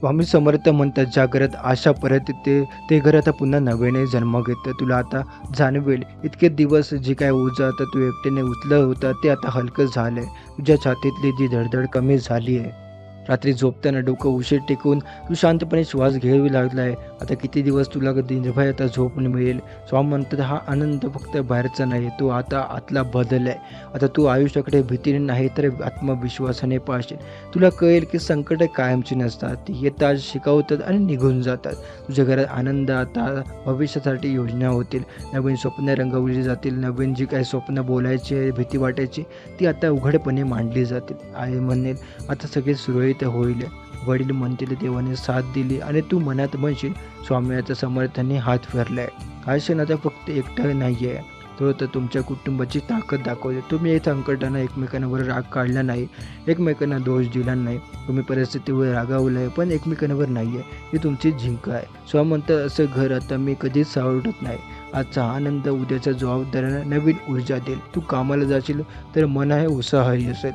स्वामी समर्थ म्हणतात ज्या घरात आशा परत येते ते घर आता पुन्हा नव्याने जन्म घेतं. तुला आता जाणवेल इतके दिवस जे काय ओझं आता तू एकट्याने उचलं होतं ते आता हलकं झालं आहे. तुझ्या छातीतली जी धडधड कमी झाली आहे. रात्री झोपताना डोकं उशीर टेकून तू शांतपणे श्वास घ्यावी लागला आहे. आता किती दिवस तुला निर्भय आता झोप मिळेल. स्वामी म्हणतात हा आनंद फक्त बाहेरचा नाही, तो आता आतला बदल आहे. आता तू आयुष्याकडे भीतीने नाही तर आत्मविश्वासाने पाहशील. तुला कळेल की संकट कायमची नसतात, ती येतात, शिकवतात आणि निघून जातात. तुझ्या घरात आनंद आता भविष्यासाठी योजना होतील, नवीन स्वप्न रंगवली जातील. नवीन जी काही स्वप्न बोलायची भीती वाटायची ती आता उघडपणे मांडली जातील. आई म्हणेल आता सगळे सुरळीत होईल. वडील म्हणतील देवाने साथ दिली, आणि तू मनात म्हणशील स्वामीच्या समर्थाने हात फिरलाय. हा क्षण आता फक्त एकटा नाही आहे, तो तर तुमच्या कुटुंबाची ताकद दाखवते. तुम्ही या संकटांना एकमेकांवर राग काढला नाही, एकमेकांना दोष दिला नाही, तुम्ही परिस्थितीवर रागावलं आहे पण एकमेकांवर नाही आहे. ही तुमची जिंक आहे. स्वामी म्हणतात असं घर आता मी कधीच सावरत नाही. आजचा आनंद उद्याच्या जबाबदाऱ्यांना नवीन ऊर्जा देईल. तू कामाला जाशील तर मन आहे उत्साही असेल,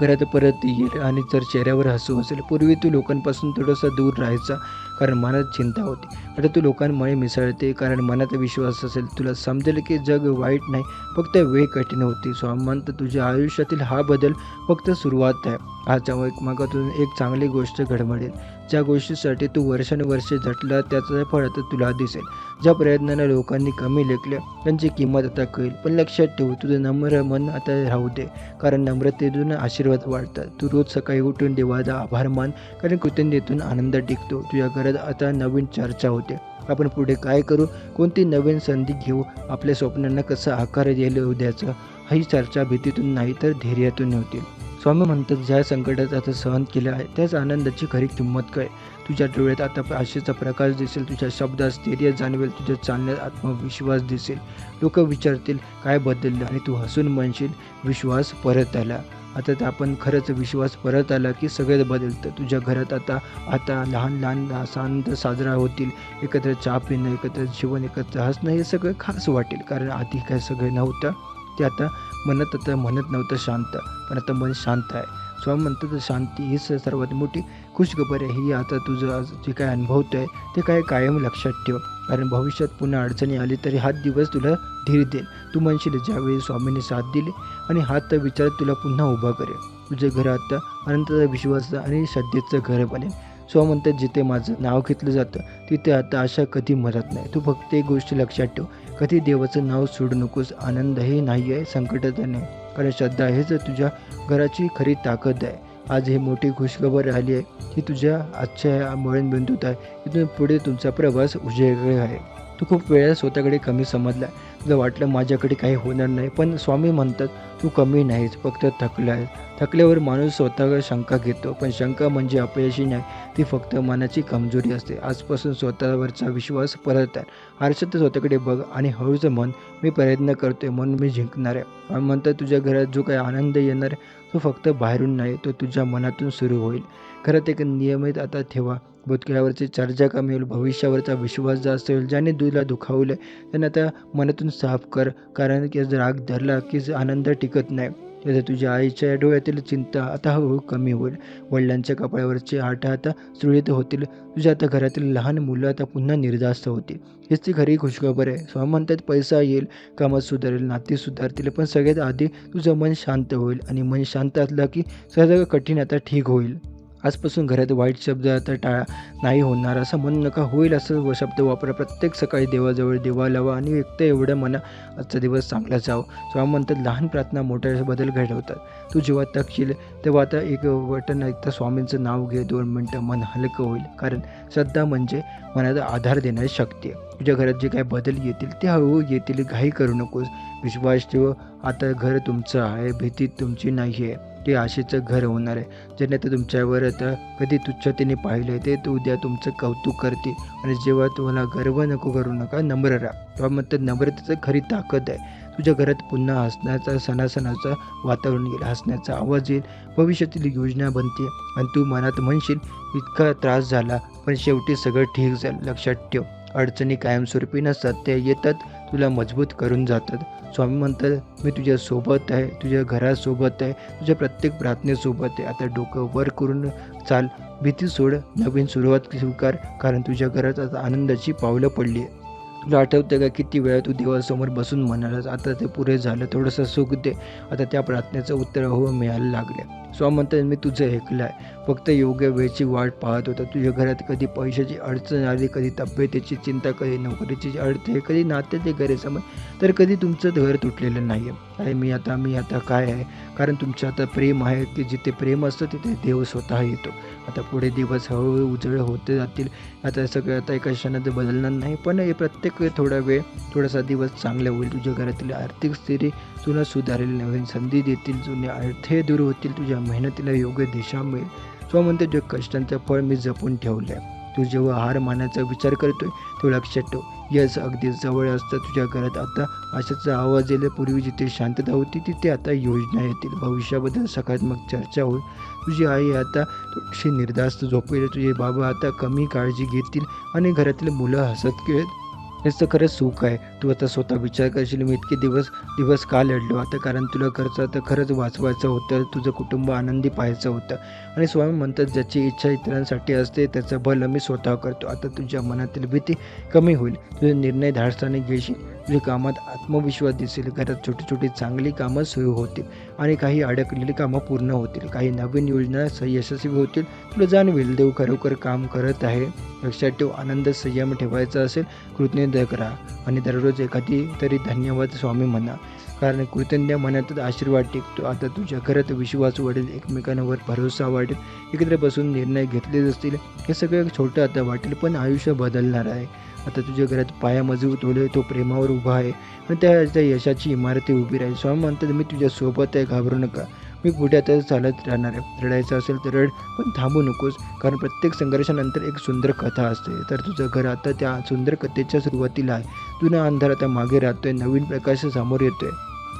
घरात परत येईल आणि जर चेहऱ्यावर हसू असेल. पूर्वी तू लोकांपासून थोडासा दूर राहायचा कारण मनात चिंता होती. आता तू लोकांमुळे मिसळते कारण मनात विश्वास असेल. तुला समजेल की जग वाईट नाही, फक्त वेळ कठीण होती. स्वामी म्हणतात तुझ्या आयुष्यातील हा बदल फक्त सुरुवात आहे. आजच्या एकमेकातून एक चांगली गोष्ट घडमळेल. ज्या गोष्टीसाठी तू वर्षानुवर्षे झटला त्याचं फळ आता तुला दिसेल. ज्या प्रयत्नांना लोकांनी कमी लेखल्या त्यांची किंमत आता कळेल. पण लक्षात ठेव तुझं नम्र मन आता राहू दे, कारण नम्रतेतून आशीर्वाद वाढतात. तू रोज सकाळी उठून देवाचा आभार मान, कारण कृतज्ञतेतून आनंद टिकतो. तुझ्या घरात आता नवीन चर्चा होते. आपण पुढे काय करू, कोणती नवीन संधी घेऊ, आपल्या स्वप्नांना कसा आकार द्यायला उद्याचं, ही चर्चा भीतीतून नाही तर धैर्यातून होतील. स्वामी म्हणतात ज्या संकटात आता सहन केलं आहे त्याच आनंदाची खरी किंमत काय. तुझ्या डोळ्यात आता आशेचा प्रकाश दिसेल, तुझ्या शब्दात स्थैर्य जाणवेल, तुझ्या चालण्यात आत्मविश्वास दिसेल. लोक विचारतील काय बदललं आणि तू हसून म्हणशील विश्वास परत आला. आता तर आपण खरंच विश्वास परत आला की सगळं बदलतं. तुझ्या घरात आता लहान लहान आनंद साजरा होतील. एकत्र चहा पिणं, एकत्र जेवण, एकत्र हसणं हे सगळं खास वाटेल. कारण आधी काय सगळं नव्हतं ते आता म्हणत नव्हतं शांत, पण आता मन शांत आहे. स्वामी म्हणतात शांती हीच सर्वात मोठी खुशखबर आहे. ही आता तुझं जे काय अनुभवतो आहे ते काय कायम लक्षात ठेव, कारण भविष्यात पुन्हा अडचणी आली तरी हाच दिवस तुला धीर देईल. तू म्हणशील ज्यावेळी स्वामींनी साथ दिली आणि हात विचार तुला पुन्हा उभा करेल. तुझे घर आता अनंताचा विश्वास आणि श्रद्धेचं घर बनेल. स्वामी म्हणतात जिथे माझं नाव घेतलं जातं तिथे आता आशा कधी मरत नाही. तू फक्त एक गोष्ट लक्षात ठेव, कधी देवाचं नाव सोडू नकोस. आनंद हे नाही आहे, संकटात नाही, कारण श्रद्धा हेच तुझ्या घराची खरी ताकद आहे. आज ही मोठी खुशखबर आली आहे, ही तुझ्या आजच्या मळणबिंदूत आहे. इथून पुढे तुमचा प्रवास उजेड आहे. तू खूप वेळा स्वतःकडे कमी समजला, तुला वाटलं माझ्याकडे काही होणार नाही, पण स्वामी म्हणतात तू कमी नाहीस, फक्त थकला आहेस. थकल्यावर माणूस स्वतःवर शंका घेतो, पण शंका म्हणजे अपयशी नाही, ती फक्त मनाची कमजोरी असते. आजपासून स्वतःवरचा विश्वास परत आहे. आरशात स्वतःकडे बघ आणि हळूच म्हण मी प्रयत्न करतोय म्हणून मी जिंकणार आहे. आणि म्हणतात तुझ्या घरात जो काही आनंद येणार आहे तो फक्त बाहेरून नाही, तो तुझ्या मनातून सुरू होईल. घरात एक नियमित आता ठेवा. भूतकाळावरची चर्चा कमी होईल, भविष्यावरचा विश्वास जास्त होईल. ज्याने तुला दुखावलं त्यांना आता मनातून साफ कर, कारण की राग धरला की आनंद टिकत नाही. त्याचा तुझ्या आईच्या डोळ्यातील चिंता आता हळूहळू कमी होईल. वडिलांच्या कपाळावरचे आठा आता सुरळीत होतील. तुझ्या आता घरातील लहान मुलं आता पुन्हा निर्धास्त होतील. हीच ती खरी खुशखबर आहे. स्वामी म्हणतात पैसा येईल, कामात सुधारेल, नाती सुधारतील, पण सगळ्यात आधी तुझं मन शांत होईल. आणि मन शांत असलं की सगळं कठीण आता ठीक होईल. आजपासून घरात वाईट शब्द आता टाळा. नाही होणार असं म्हणू नका, होईल असं शब्द वापरा. प्रत्येक सकाळी देवाजवळ दिवा लावा आणि व्यक्त एवढं म्हणा आजचा दिवस चांगला जावं. स्वामी म्हणतात लहान प्रार्थना मोठ्या बदल घडवतात. तू जेव्हा थकशील तेव्हा आता एक बटन एकदा स्वामींचं नाव घे, 2 मिनटं मन हलकं होईल. कारण श्रद्धा म्हणजे मनाला आधार देणारी शक्ती आहे. तुझ्या घरात जे काही बदल येतील ते हळूहळू येतील, घाई करू नकोस. विश्वास ठेव, आता घर तुमचं आहे, भीती तुमची नाही आहे, ते आशेचं घर होणार आहे. ज्याने तर तुमच्यावर आता कधी तुच्छतेने पाहिलं ते तू उद्या तुमचं कौतुक करते. आणि जेव्हा तुम्हाला गर्व नको करू नका, नम्र राहा. तेव्हा म्हणतात नम्रतेचं खरी ताकद आहे. तुझ्या घरात पुन्हा हसण्याचा सणासणाचं वातावरण येईल, हसण्याचा आवाज येईल, भविष्यातील योजना बनते आणि तू मनात म्हणशील इतका त्रास झाला पण शेवटी सगळं ठीक झालं. लक्षात ठेव अडचणी कायमस्वरूपी नसतात, त्या येतात तुला मजबूत करून जातात. स्वामी म्हणतात मी तुझ्या सोबत आहे, तुझ्या घरासोबत आहे, तुझ्या प्रत्येक प्रार्थनेसोबत आहे. आता डोकं वर करून चाल, भीती सोड, नवीन सुरुवात स्वीकार, कारण तुझ्या घरात आता आनंदाची पावलं पडली आहे. तुला आठवतं का किती वेळा तू देवासमोर बसून म्हणालास आता ते पुरे झालं, थोडंसं सुख दे. आता त्या प्रार्थनेचं उत्तर हो मिळायला लागले. स्वामी म्हणतात मी तुझं ऐकलं आहे, फक्त योग्य वेळची वाट पाहत होता. तुझ्या घरात कधी पैशाची अडचण आली, कधी तब्येतीची चिंता, कधी नोकरीची अडथळे, कधी नात्याचे गैरसमज, तर कधी तुमचं घर तुटलेलं नाही आहे. अरे मी आता काय आहे, कारण तुमचं आता प्रेम आहे की जिथे प्रेम असतं तिथे देव स्वतः येतो. आता पुढे दिवस हळूहळू उजळ होते जातील. आता सगळं आता एका क्षणात बदलणार नाही, पण हे प्रत्येक थोडा वेळ थोडासा दिवस चांगला होईल. तुझ्या घरातील आर्थिक स्थिती तुला सुधारेल, नवीन संधी देतील, जुने अडथळे दूर होतील, तुझ्या मेहनतीला योग्य दिशा मिळेल. स्वामी म्हणते जे कष्टांचं फळ मी जपून ठेवलं आहे. तू जेव्हा हार मानायचा विचार करतोय तेव्हा लक्षात ठेव, यश अगदी जवळ असतं तुझ्या घरात. आता आशाचा आवाज येईल. पूर्वी जिथे शांतता होती तिथे आता योजना येतील. भविष्याबद्दल सकारात्मक चर्चा होईल. तुझी आई आता थोडीशी निर्धास्त झोपेल. तुझे बाबा आता कमी काळजी घेतील आणि घरातील मुलं हसत खेळत. हेच तर खरंच सुख आहे. तू आता स्वतः विचार करशील, मी इतके दिवस दिवस का लढलो. आता कारण तुला खर्च तर खरंच वाचवायचं होतं. तुझं कुटुंब आनंदी पाहायचं होतं. आणि स्वामी म्हणतात, ज्याची इच्छा इतरांसाठी असते त्याचं भलं मी स्वतः करतो. आता तुझ्या मनातील भीती कमी होईल. तुझे निर्णय धाडसाने घेशील. तुझ्या कामात आत्मविश्वास दिसेल. घरात छोटी छोटी चांगली कामं सुरू होतील आणि काही अडकलेली कामं पूर्ण होतील. काही नवीन योजना यशस्वी होतील. तुला जाणवेल देव खरोखर काम करत आहे. लक्षात ठेव, आनंद संयम ठेवायचा असेल कृतज्ञ करा आणि दररोज एखादी तरी धन्यवाद स्वामी म्हणा. कारण कृतज्ञ मनातच आशीर्वाद टिकतो. आता तुझ्या घरात विश्वास वाढेल. एकमेकांवर भरोसा वाढेल. एकत्र बसून निर्णय घेतले असतील. हे सगळं छोटं आता वाटेल पण आयुष्य बदलणार आहे. आता तुझ्या घरात पाया मजबूत होईल. तो प्रेमावर उभा आहे आणि त्या यशाची इमारती उभी राहील. स्वामी म्हणतात, मी तुझ्या सोबत आहे, घाबरू नका. मी पुढे आता चालत राहणार आहे. रडायचं असेल तर रड, पण थांबू नकोस. कारण प्रत्येक संघर्षानंतर एक सुंदर कथा असते. तर तुझं घर आता त्या सुंदर कथेच्या सुरुवातीला आहे. जुना अंधार आता मागे राहतोय. नवीन प्रकाश समोर येतोय.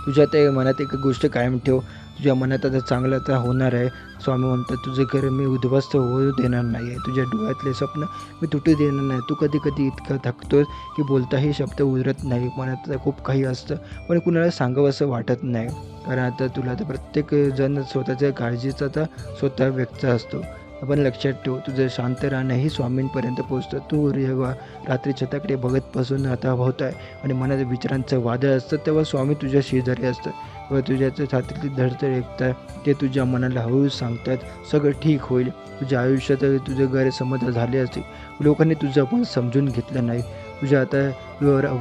तुझ्या त्या मनात एक गोष्ट कायम ठेव, तुझ्या मनात आता चांगलं आता होणार आहे. स्वामी म्हणतात, तुझं घर मी उद्ध्वस्त होऊ देणार नाही आहे. तुझ्या डोळ्यातले स्वप्न मी तुटू देणार नाही. तू कधी कधी इतकं थकतोस की बोलताही शब्द उतरत नाही. मनात खूप काही असतं पण कुणाला सांगावं असं वाटत नाही. कारण आता तुला आता प्रत्येक जण स्वतःच्या काळजीचा आता स्वतः व्यक्त असतो. आपण लक्षात ठेव, तुझं शांत राहणंही स्वामींपर्यंत पोहोचतं. तू जेव्हा रात्री छताकडे बघत बसून आता होत आहे आणि मनात विचारांचं वादळ असतं तेव्हा स्वामी तुझ्या शेजारी असतं. व तुझ्या छातीतली धडधड ऐकतात. ते तुझ्या मनाला हळू सांगतात, सगळं ठीक होईल. तुझ्या आयुष्यात तुझं गैरसमज झाले असते. लोकांनी तुझं पण समजून घेतलं नाही. तुझ्या आता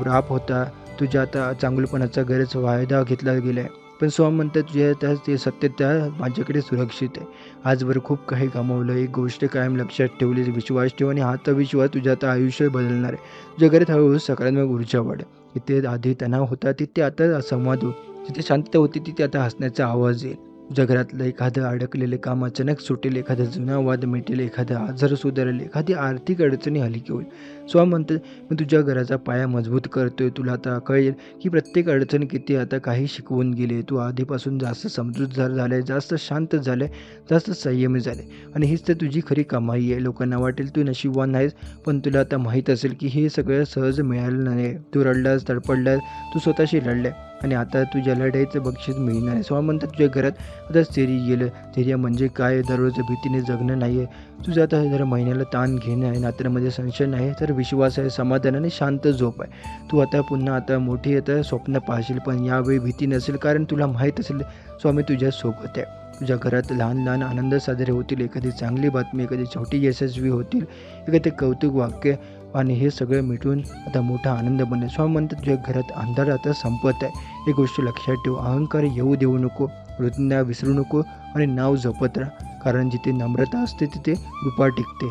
राप होता. तुझ्या आता चांगलपणाचा गैरच वायदा घेतला गेला आहे. पण स्वामी म्हणतात, तुझ्या त्या ते सत्य त्या माझ्याकडे सुरक्षित आहे. आजवर खूप काही गमावलं. एक गोष्ट कायम लक्षात ठेवली, विश्वास ठेव आणि हाचा विश्वास तुझ्या आता आयुष्य बदलणार आहे. तुझ्या घरात हळूहळू सकारात्मक ऊर्जा वाढेल. तिथे आधी तणाव होता तिथे आता संवाद होईल. जिथे शांतता होती तिथे आता हसण्याचा आवाज येईल. तुझ्या घरातलं एखादं अडकलेले काम अचानक सुटेल. एखादा जुना वाद मिटेल. एखादा आजार सुधारेल. एखादी आर्थिक अडचणी हलकी होईल. स्वामी म्हणतात, मी तुझ्या घराचा पाया मजबूत करतोय. तुला आता कळेल की प्रत्येक अडचण किती आता काही शिकवून गेले. तू आधीपासून जास्त समजूतदार झाले, जास्त शांत झाले, जास्त संयमी झाले आणि हीच तर तुझी खरी कमाई आहे. लोकांना वाटेल तू नशीबवान आहेस पण तुला आता माहीत असेल की हे सगळं सहज मिळालं नाही. तू रडलास, तडपडलास, तू स्वतःशी लढले आणि आता तुझ्या लढाईचं बक्षीस मिळणार आहे. स्वामी म्हणतात, तुझ्या घरात आता स्थैर्य गेलं. स्थैर्य म्हणजे काय? दररोज भीतीने जगणं नाही आहे. तुझं आता जर महिन्याला ताण घेणं आहे. नात्यामध्ये संशय नाही तर विश्वास आहे, समाधान आणि शांत झोप आहे. तू आता पुन्हा आता मोठी आता स्वप्न पाहशील पण यावेळी भीती नसेल. कारण तुला माहीत असेल स्वामी तुझ्या सोबत आहे. तुझ्या घरात लहान लहान आनंद साजरे होतील. एखादी चांगली बातमी, एखादी छोटी यशस्वी होतील, एखादे कौतुक वाक्य आणि हे सगळं मिटून आता मोठा आनंद बनेल. स्वामी म्हणतात, तुझ्या घरात अंधार आता संपत आहे. एक गोष्ट लक्षात ठेव, अहंकार येऊ देऊ नको, कृतज्ञता विसरू नको आणि नाव जपत राहा. कारण जिथे नम्रता असते तिथे कृपा टिकते.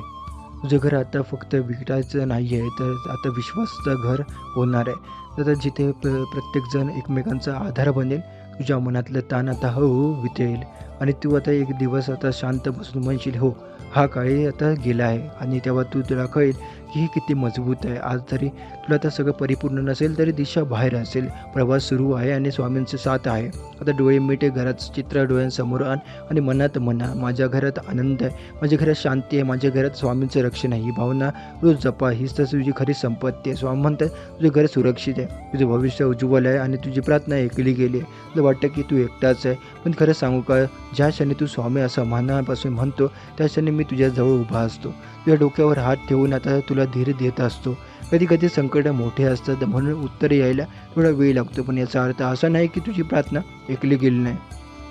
तुझं घर आता फक्त विटायचं नाही आहे तर आता विश्वासाचं घर होणार आहे. आता जिथे प्रत्येकजण एकमेकांचा आधार बनेल. तुझ्या मनातलं ताण आता हळूहळू वितळेल आणि तू आता एक दिवस आता शांत बसून म्हणशील, हो हा काळी आता गेला आहे. आणि तेव्हा तुला कळेल की हे किती मजबूत आहे. आज तरी तुला आता सगळं परिपूर्ण नसेल तरी दिशा बाहेर असेल. प्रवास सुरू आहे आणि स्वामींचे साथ आहे. आता डोळे मिटे, घराचं चित्र डोळ्यांसमोर आण आणि मनात म्हणा, माझ्या घरात आनंद आहे, माझ्या घरात शांती आहे, माझ्या घरात स्वामींचं रक्षण आहे. ही भावना रोज जपा. हीच तर तुझी खरी संपत्ती आहे. स्वामी म्हणतात, तुझं घर सुरक्षित आहे, तुझं भविष्य उज्ज्वल आहे आणि तुझी प्रार्थना ऐकली गेली आहे. तुला वाटतं की तू एकटाच आहे पण खरं सांगू का, ज्या क्षणी तू स्वामी असं मनापासून म्हणतो त्या क्षणी मी तुझ्याजवळ उभा असतो. तुझ्या डोक्यावर हात ठेवून आता तुला धीर देत असतो. कधी कधी संकट मोठे असतात म्हणून उत्तर यायला थोडा वेळ लागतो पण याचा अर्थ असा नाही की तुझी प्रार्थना ऐकली गेली नाही.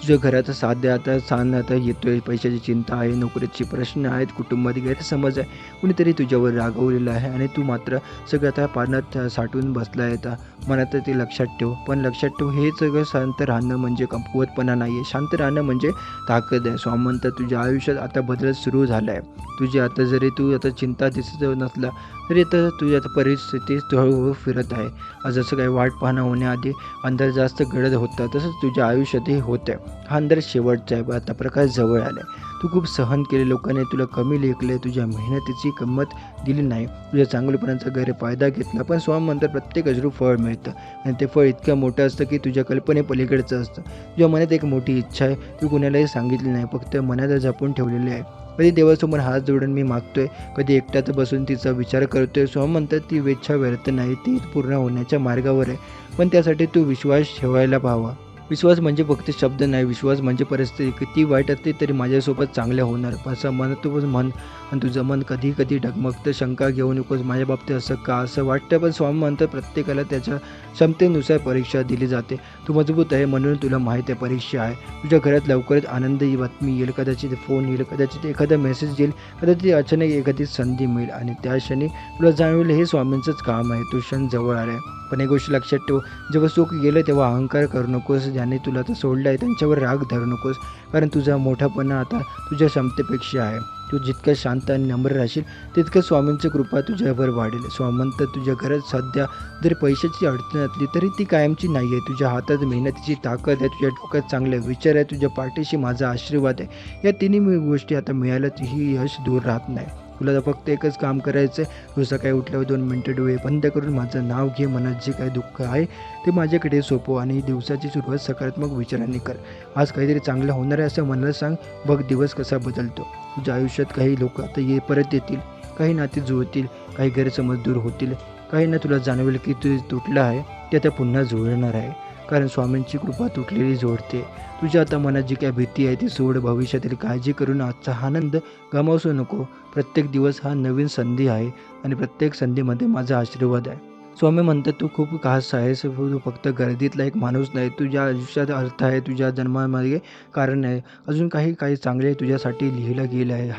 तुझ्या घरात साध्य आता स्थान आता येतोय. पैशाची चिंता आहे, नोकरीचे प्रश्न आहेत, कुटुंबात गैरसमज आहे, कुणीतरी तुझ्यावर रागवलेलं आहे आणि तू मात्र सगळं आता पाण्यात साठवून बसला आहे. आता मनात ते लक्षात ठेव. पण लक्षात ठेव, हे सगळं शांत राहणं म्हणजे कमकुवतपणा नाही आहे. शांत राहणं म्हणजे ताकद आहे. स्वामी म्हणतात, तुझ्या आयुष्यात आता बदल सुरू झाला आहे. तुझी आता जरी तू आता चिंता दिसत नसला तरी आता तुझी आता परिस्थिती हळूहळू फिरत आहे. जसं काही वाट पाहणं होण्याआधी अंधार जास्त गडद होता तसंच तुझ्या आयुष्यातही होत आहे. हा अंधार शेवटचा आहे, आता प्रकाश जवळ आला आहे. तू खूप सहन केले, लोकांनी तुला कमी लेखले, तुझ्या मेहनतीची किंमत दिली नाही, तुझ्या चांगलेपणाचा गैरफायदा घेतला. पण स्वामी म्हणतात प्रत्येक अश्रू फळ मिळतं आणि ते फळ इतकं मोठं असतं की तुझ्या कल्पनेपलीकडचं असतं. तुझ्या मनात एक मोठी इच्छा आहे, तू कुणालाही सांगितली नाही, फक्त मनात जपून ठेवलेली आहे. कधी देवासमोर हात जोडून मी मागतोय, कधी एकट्यात बसून तिचा विचार करतोय. स्वामी म्हणतात ती इच्छा व्यर्थ नाही, ती पूर्ण होण्याच्या मार्गावर आहे. पण त्यासाठी तू विश्वास ठेवायला हवा. विश्वास म्हणजे फक्त शब्द नाही, विश्वास म्हणजे परिस्थिती किती वाईट असते तरी माझ्यासोबत चांगलं होणार असं म्हणतो मन. आणि तुझं मन कधी कधी डगमगतं, शंका घेऊ नकोस, माझ्या बाबतीत असं का असं वाटतं. पण स्वामी म्हणतात प्रत्येकाला त्याच्या क्षमतेनुसार परीक्षा दिली जाते. तू मजबूत आहे म्हणून तुला माहीत आहे परीक्षा आहे. तुझ्या घरात लवकरच आनंदी बातमी येईल, कदाचित फोन येईल, कदाचित एखादा मेसेज येईल, कदाचित अचानक एखादी संधी मिळेल आणि त्या क्षणी तुला जाणवेल हे स्वामींचंच काम आहे, तो क्षण जवळ आला आहे. पण एक गोष्ट लक्षात ठेव, जेव्हा सुख गेलं तेव्हा अहंकार करू नकोस. ज्याने तुला तर सोडलं आहे त्यांच्यावर राग धरू नकोस, कारण तुझा मोठापणा आता तुझ्या क्षमतेपेक्षा आहे. तू जितकं शांत आणि नम्र राहशील तितकं स्वामींची कृपा तुझ्यावर वाढेल. स्वामी म्हणतात तुझ्या घरात सध्या जरी पैशाची अडचण असली तरी ती कायमची नाही आहे. तुझ्या हातात मेहनतीची ताकद आहे, तुझ्या डोक्यात चांगले विचार आहे, तुझ्या पाठीशी माझा आशीर्वाद आहे. या तिन्ही गोष्टी आता मिळाल्यात ही यश दूर राहत नाही. तुला फक्त एकच काम करायचं आहे. तू सकाळी उठल्यावर 2 मिनटं डोळे बंद करून माझं नाव घे, मनात जे काही दुःख आहे ते माझ्याकडे सोपव आणि दिवसाची सुरुवात सकारात्मक विचारांनी कर. आज काहीतरी चांगलं होणार आहे असं मनाला सांग, बघ दिवस कसा बदलतो. तुझ्या आयुष्यात काही लोक आता परत येतील, काही नाती जुळतील, काही गैरसमज दूर होतील, काहींना तुला जाणवेल की तू तुटलं आहे ते आता पुन्हा जुळणार आहे, कारण स्वामींची कृपा तुटलेली जोडते. तुझ्या आता मनात जी काय भीती आहे ती सोड. भविष्यातील काळजी करून आजचा आनंद गमावू नको. प्रत्येक दिवस हा नवीन संधी आहे आणि प्रत्येक संधीमध्ये माझा आशीर्वाद आहे. स्वामी म्हणतात तू खूप खास आहेस, तू फक्त गर्दीतला एक माणूस नाही, तुझ्या आयुष्यात अर्थ आहे, तुझ्या जन्मामध्ये कारण आहे, अजून काही चांगले तुझ्यासाठी लिहिलं गेलं आहे.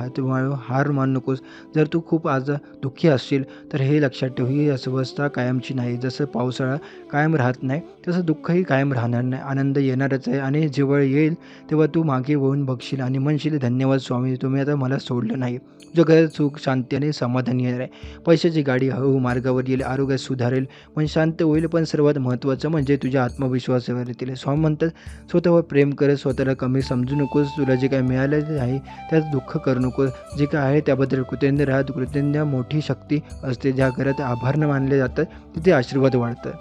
हार मानू नकोस. जर तू खूप आज दुःखी असशील तर हे लक्षात ठेव, ही अस्वस्थता कायमची नाही. जसं पावसाळा कायम राहत नाही तसं दुःखही कायम राहणार नाही. आनंद येणारच आहे आणि जेव्हा येईल तेव्हा तू मागे वळून बघशील आणि म्हणशील धन्यवाद स्वामी, तुम्ही आता मला सोडलं नाही. तुझ्या घरात सुख, शांती आणि समाधान येणार आहे. पैशाची गाडी हळूहळू मार्गावर येईल, आरोग्य सुधारेल, मन शांत होईल. पण सर्वात महत्त्वाचं म्हणजे तुझ्या आत्मविश्वासावर येतील. स्वामी म्हणतात स्वतःवर प्रेम कर, स्वतःला कमी समजू नकोस. तुला जे काही मिळालं आहे त्यात दुःख करू नकोस. जे काय आहे त्याबद्दल कृतज्ञ राहा. कृतज्ञ मोठी शक्ती असते. ज्या घरात आभार मानले जातात तिथे आशीर्वाद वाढतात.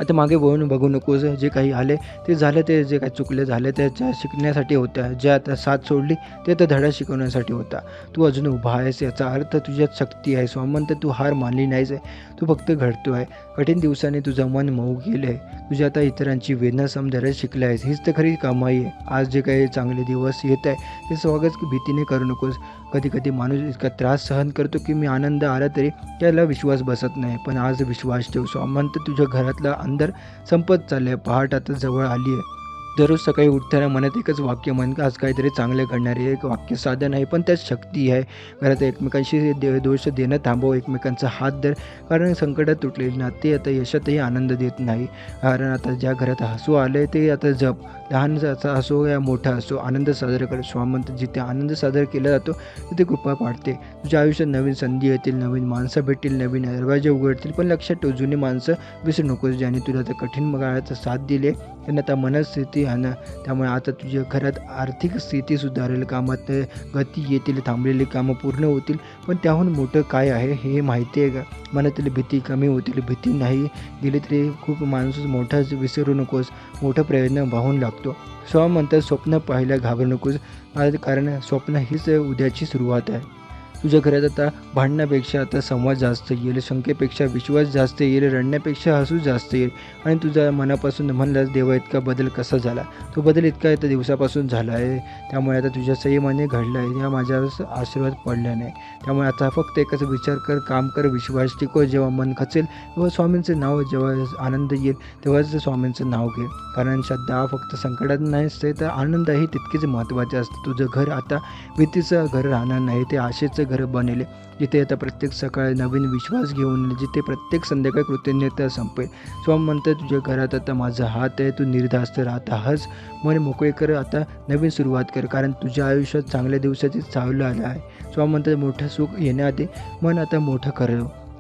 आता मागे वळून बघू नकोस. जे काही आले ते झालं, ते जे काही चुकले झाले त्याच्या शिकण्यासाठी होत्या. जे आता साथ सोडली ते तर धडा शिकवण्यासाठी होता. तू अजून उभा आहेस याचा अर्थ तुझ्यात शक्ती आहे. स्वामी तू हार मानली नाहीस आहे, तू फक्त घडतो आहे. कठीण दिवसाने तुझं मन मऊ गेलं आहे. तुझ्या आता इतरांची वेदना समजायला शिकले आहेस, हीच तर खरी कमाई आहे. आज जे काही चांगले दिवस येत आहे ते स्वागत भीतीने करू नकोस. कधी कधी माणूस इतका त्रास सहन करतो की मी आनंद आला तरी त्याला विश्वास बसत नाही. पण आज विश्वास ठेव. स्वामी तुझ्या घरातला अंधार संपत चालले, पहाट आता जवळ आली आहे. दररोज सकाळी उठताना मनात एकच वाक्य म्हण, आज काहीतरी चांगले घडणार आहे. एक वाक्य साधं नाही पण त्यात शक्ती आहे. घरात एकमेकांशी दोष देणं थांबव, एकमेकांचा हात धर, कारण संकटात तुटलेली नाते आता यशातही आनंद देत नाही. कारण आता ज्या घरात हसू आले ते आता जप, लहान असो या मोठा असो, आनंद साजरा कर. स्वामी जिथे आनंद साजरा केला जातो तिथे कृपा पाडते. तुझ्या आयुष्यात नवीन संधी येतील, नवीन माणसं भेटतील, नवीन दरवाजे उघडतील. पण लक्षात ठेव, जुनी माणसं विसरू नकोस, ज्याने तुला तर कठीण काळात साथ दिले त्यांना आता मनस्थिती आणि त्यामुळे आता तुझ्या घरात आर्थिक स्थिती सुधारेल, कामात गती येतील, थांबलेली कामं पूर्ण होतील. पण त्याहून मोठं काय आहे हे माहिती आहे का? मनातील भीती कमी होतील. भीती नाही गेली तरी खूप माणूस मोठा विसरू नकोस, मोठा प्रयत्न वाहून लागतो. स्वामी म्हणतात स्वप्न पाहायला घाबरू नकोस, कारण स्वप्न हीच उद्याची सुरुवात आहे. तुझ्या घरात आता भांडण्यापेक्षा आता संवाद जास्त येईल, शंकेपेक्षा विश्वास जास्त येईल, रडण्यापेक्षा हसू जास्त येईल. आणि तुझ्या मनापासून म्हणलास देवा इतका बदल कसा झाला, तो बदल इतका आता दिवसापासून झाला आहे. त्यामुळे आता तुझ्या संयमाने घडला आहे, या माझ्यावर आशीर्वाद पडला नाही. त्यामुळे आता फक्त एकच विचार कर, काम कर, विश्वास टिकव. जेव्हा मन खचेल तेव्हा स्वामींचं नाव, जेव्हा आनंद येईल तेव्हाच स्वामींचं नाव घे. कारण श्रद्धा फक्त संकटात नाही असते तर आनंदही तितकेच महत्त्वाचे असते. तुझं घर आता भीतीचं घर राहणार नाही, ते आशेचं घर बनेल, जिथे आता प्रत्येक सकाळी नवीन विश्वास घेऊन, जिथे प्रत्येक संध्याकाळी कृतज्ञता संपेल. स्वामी म्हणतात तुझ्या घरात आता माझा हात आहे, तू निर्धास्त राहता, हस, मन मोकळे कर, आता नवीन सुरुवात कर, कारण तुझ्या आयुष्यात चांगल्या दिवसाची चावलं आलं आहे. स्वामी म्हणतात मोठं सुख येण्याआधी मन आता मोठं कर.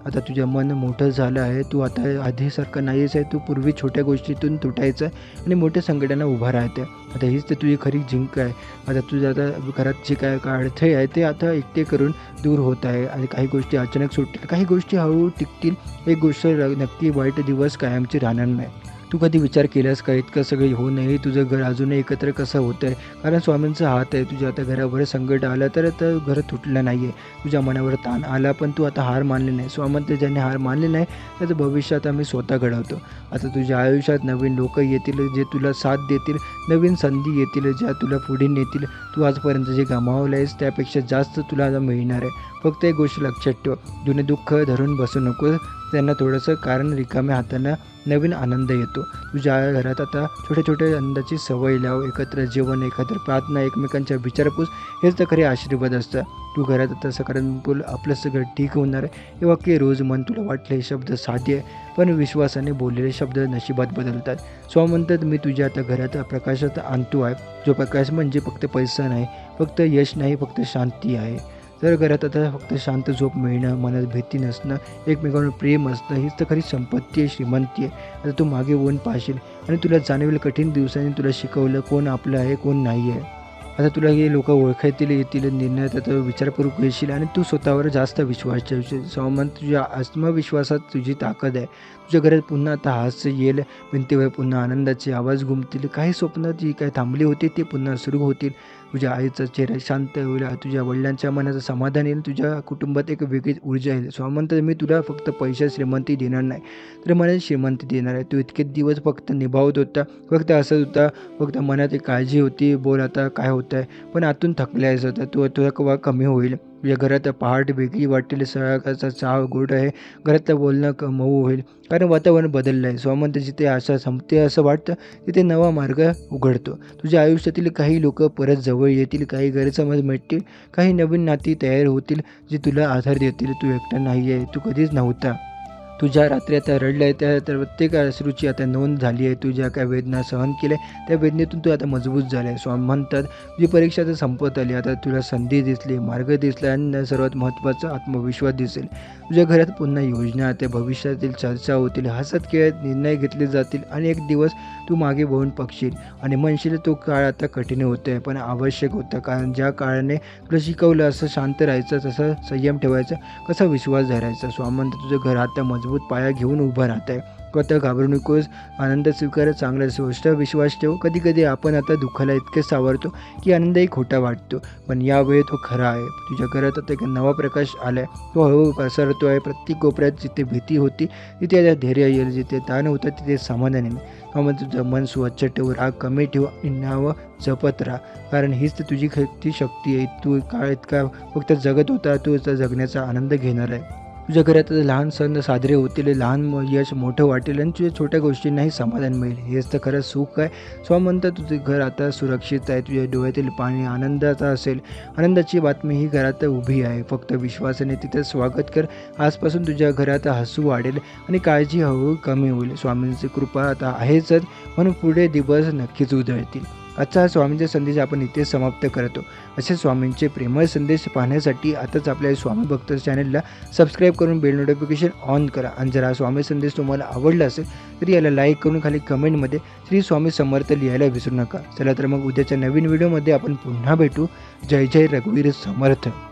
आता तुझं मन मोठं झालं आहे, तू आता आधीसारखं नाहीच आहे, तू पूर्वी छोट्या गोष्टीतून तुटायचं आणि मोठ्या संकटांना उभा राहते. आता हीच तर तुझी खरी जिंक आहे. आता तुझं आता घरात जे काय अडथळे आहे ते आता एकटे करून दूर होत आहे आणि काही गोष्टी अचानक सुटतील, काही गोष्टी हळूहळू टिकतील. एक गोष्ट नक्की, वाईट दिवस कायमचे राहणार नाही. तू कधी विचार केलास का इतकं सगळं होऊ नये तुझं घर अजूनही एकत्र कसं होतं आहे? कारण स्वामींचा हात आहे. तुझ्या आता घरावर संकट आलं तर आता घर तुटलं नाही आहे. तुझ्या मनावर ताण आला पण तू आता हार मानली नाही. स्वामी ज्याने हार मानली नाही त्याचं भविष्य आता आम्ही स्वतः घडवतो. आता तुझ्या आयुष्यात नवीन लोक येतील जे तुला साथ देतील, नवीन संधी येतील ज्या तुला पुढे नेतील. तू आजपर्यंत जे गमावलं आहेस त्यापेक्षा जास्त तुला आता मिळणार आहे. फक्त एक गोष्ट लक्षात ठेव, जुने दुःख धरून बसू नको त्यांना थोडंसं, कारण रिकाम्या हातांना नवीन आनंद येतो. तुझ्या घरात आता छोट्या छोट्या आनंदाची सवय लाव. एकत्र जेवण, एकत्र प्रार्थना, एकमेकांच्या विचारपूस हेच तर खरे आशीर्वाद असतात. तू घरात आता सकारात्मक बोल, आपलं सगळं ठीक होणार आहे हे वाक्य रोज मन. तुला वाटले शब्द साधे आहे पण विश्वासाने बोललेले शब्द नशिबात बदलतात. स्वामी म्हणतात मी तुझ्या आता घरात प्रकाशात आणतो आहे. जो प्रकाश म्हणजे फक्त पैसा नाही, फक्त यश नाही, फक्त शांती आहे. तर घरात आता फक्त शांत झोप मिळणं, मनात भीती नसणं, एकमेकांवर प्रेम असणं हीच तर खरी संपत्ती आहे, श्रीमंती आहे. आता तू मागे वळून पाहशील आणि तुला जाणवेल कठीण दिवसांनी तुला शिकवलं कोण आपलं आहे कोण नाही आहे. आता तुला हे लोक ओळखायतील येतील, निर्णयात आता विचारपूर्वक घेशील आणि तू स्वतःवर जास्त विश्वास ठेवशील. स्वामी तुझ्या आत्मविश्वासात तुझी ताकद आहे. तुझ्या घरात पुन्हा आता हास्य येईल, भिंतीवर पुन्हा आनंदाचे आवाज घुमतील, काही स्वप्न जी काही थांबली होती ते पुन्हा सुरू होतील. तुझ्या आईचा चेहरा शांत होईल, तुझ्या वडिलांच्या मनाचं समाधान येईल, तुझ्या कुटुंबात एक वेगळीच ऊर्जा येईल. स्वामी म्हणतात मी तुला फक्त पैशात श्रीमंती देणार नाही तर मनात श्रीमंती देणार आहे. तू इतके दिवस फक्त निभावत होता, फक्त हसत होता, फक्त मनात एक काळजी होती, बोल आता काय होतं आहे, पण आतून थकल्यास होता. तुझा केव्हा कमी होईल. तुझ्या घरात पहाट वेगळी वाटेल, सकाळचा चहा गोड आहे, घरातलं बोलणं मऊ होईल, कारण वातावरण बदललं आहे. स्वामी जिथे आशा संपते असं वाटतं तिथे नवा मार्ग उघडतो. तुझ्या आयुष्यातील काही लोक परत जवळ येतील, काही गैरसमज मिटतील, काही नवीन नाती तयार होतील जे तुला आधार देतील. तू एकटा नाही आहे, तू कधीच नव्हता. तुझ्या रात्री आता रडलं आहे त्या तर प्रत्येक अश्रूची आता नोंद झाली आहे. तुझ्या काय वेदना सहन केल्या त्या वेदनेतून तू आता मजबूत झाला आहे. स्वामी म्हणतात तुझी परीक्षा आता संपत आली, आता तुला संधी दिसली, मार्ग दिसला आणि सर्वात महत्त्वाचा आत्मविश्वास दिसेल. तुझ्या घरात पुन्हा योजना, त्या भविष्यातील चर्चा होतील, हसत खेळत निर्णय घेतले जातील आणि एक दिवस तू मागे वळून बघशील आणि म्हणशील तो काळ आता कठीण होतं पण आवश्यक होतं, कारण ज्या काळाने तुला शिकवलं असं शांत राहायचं, तसं संयम ठेवायचा, कसा विश्वास धरायचा. स्वामी म्हणतात तुझं घर आता मजबूत पाया घेऊन उभं राहत आहे. आता घाबरू नकोस, आनंद स्वीकार, चांगला गोष्ट विश्वास ठेव. कधी कधी आपण आता दुःखाला इतके सावरतो की आनंदही खोटा वाटतो, पण यावेळी तो खरा आहे. तुझ्या घरात आता एक नवा प्रकाश आला आहे, तो हळूहळू पसरतो आहे. प्रत्येक कोपऱ्यात जिथे भीती होती तिथे आता धैर्य येईल, जिथे ताण होता तिथे समाधान येईल. मग तुझं मन स्वच्छ ठेव, राग कमी ठेव आणि नावं जपत राहा, कारण हीच तर तुझी ती शक्ती आहे. तू काळ इतका फक्त जगत होता, तू जगण्याचा आनंद घेणार आहे. तुझ्या घरात लहान सण साजरे होतील, लहान यश मोठं वाटेल आणि तुझ्या छोट्या गोष्टींनाही समाधान मिळेल. हेच तर खरं सुख आहे. स्वामी म्हणतात तुझे घर आता सुरक्षित आहे, तुझ्या डोळ्यातील पाणी आनंदाचा असेल. आनंदाची बातमी ही घरात उभी आहे, फक्त विश्वासाने तिथं स्वागत कर. आजपासून तुझ्या घरात हसू वाढेल आणि काळजी हळूहळू कमी होईल. स्वामींची कृपा आता आहेच, म्हणून पुढे दिवस नक्कीच उधळतील. आजचा हा स्वामींचा संदेश आपण इथे समाप्त करतो. असे स्वामींचे प्रेमळ संदेश पाहण्यासाठी आताच आपल्या स्वामी भक्त चॅनलला सबस्क्राईब करून बेल नोटिफिकेशन ऑन करा. आणि जर हा स्वामी संदेश तुम्हाला आवडला असेल तर याला लाईक करून खाली कमेंटमध्ये श्री स्वामी समर्थ लिहायला विसरू नका. चला तर मग उद्याच्या नवीन व्हिडिओमध्ये आपण पुन्हा भेटू. जय जय रघुवीर समर्थ.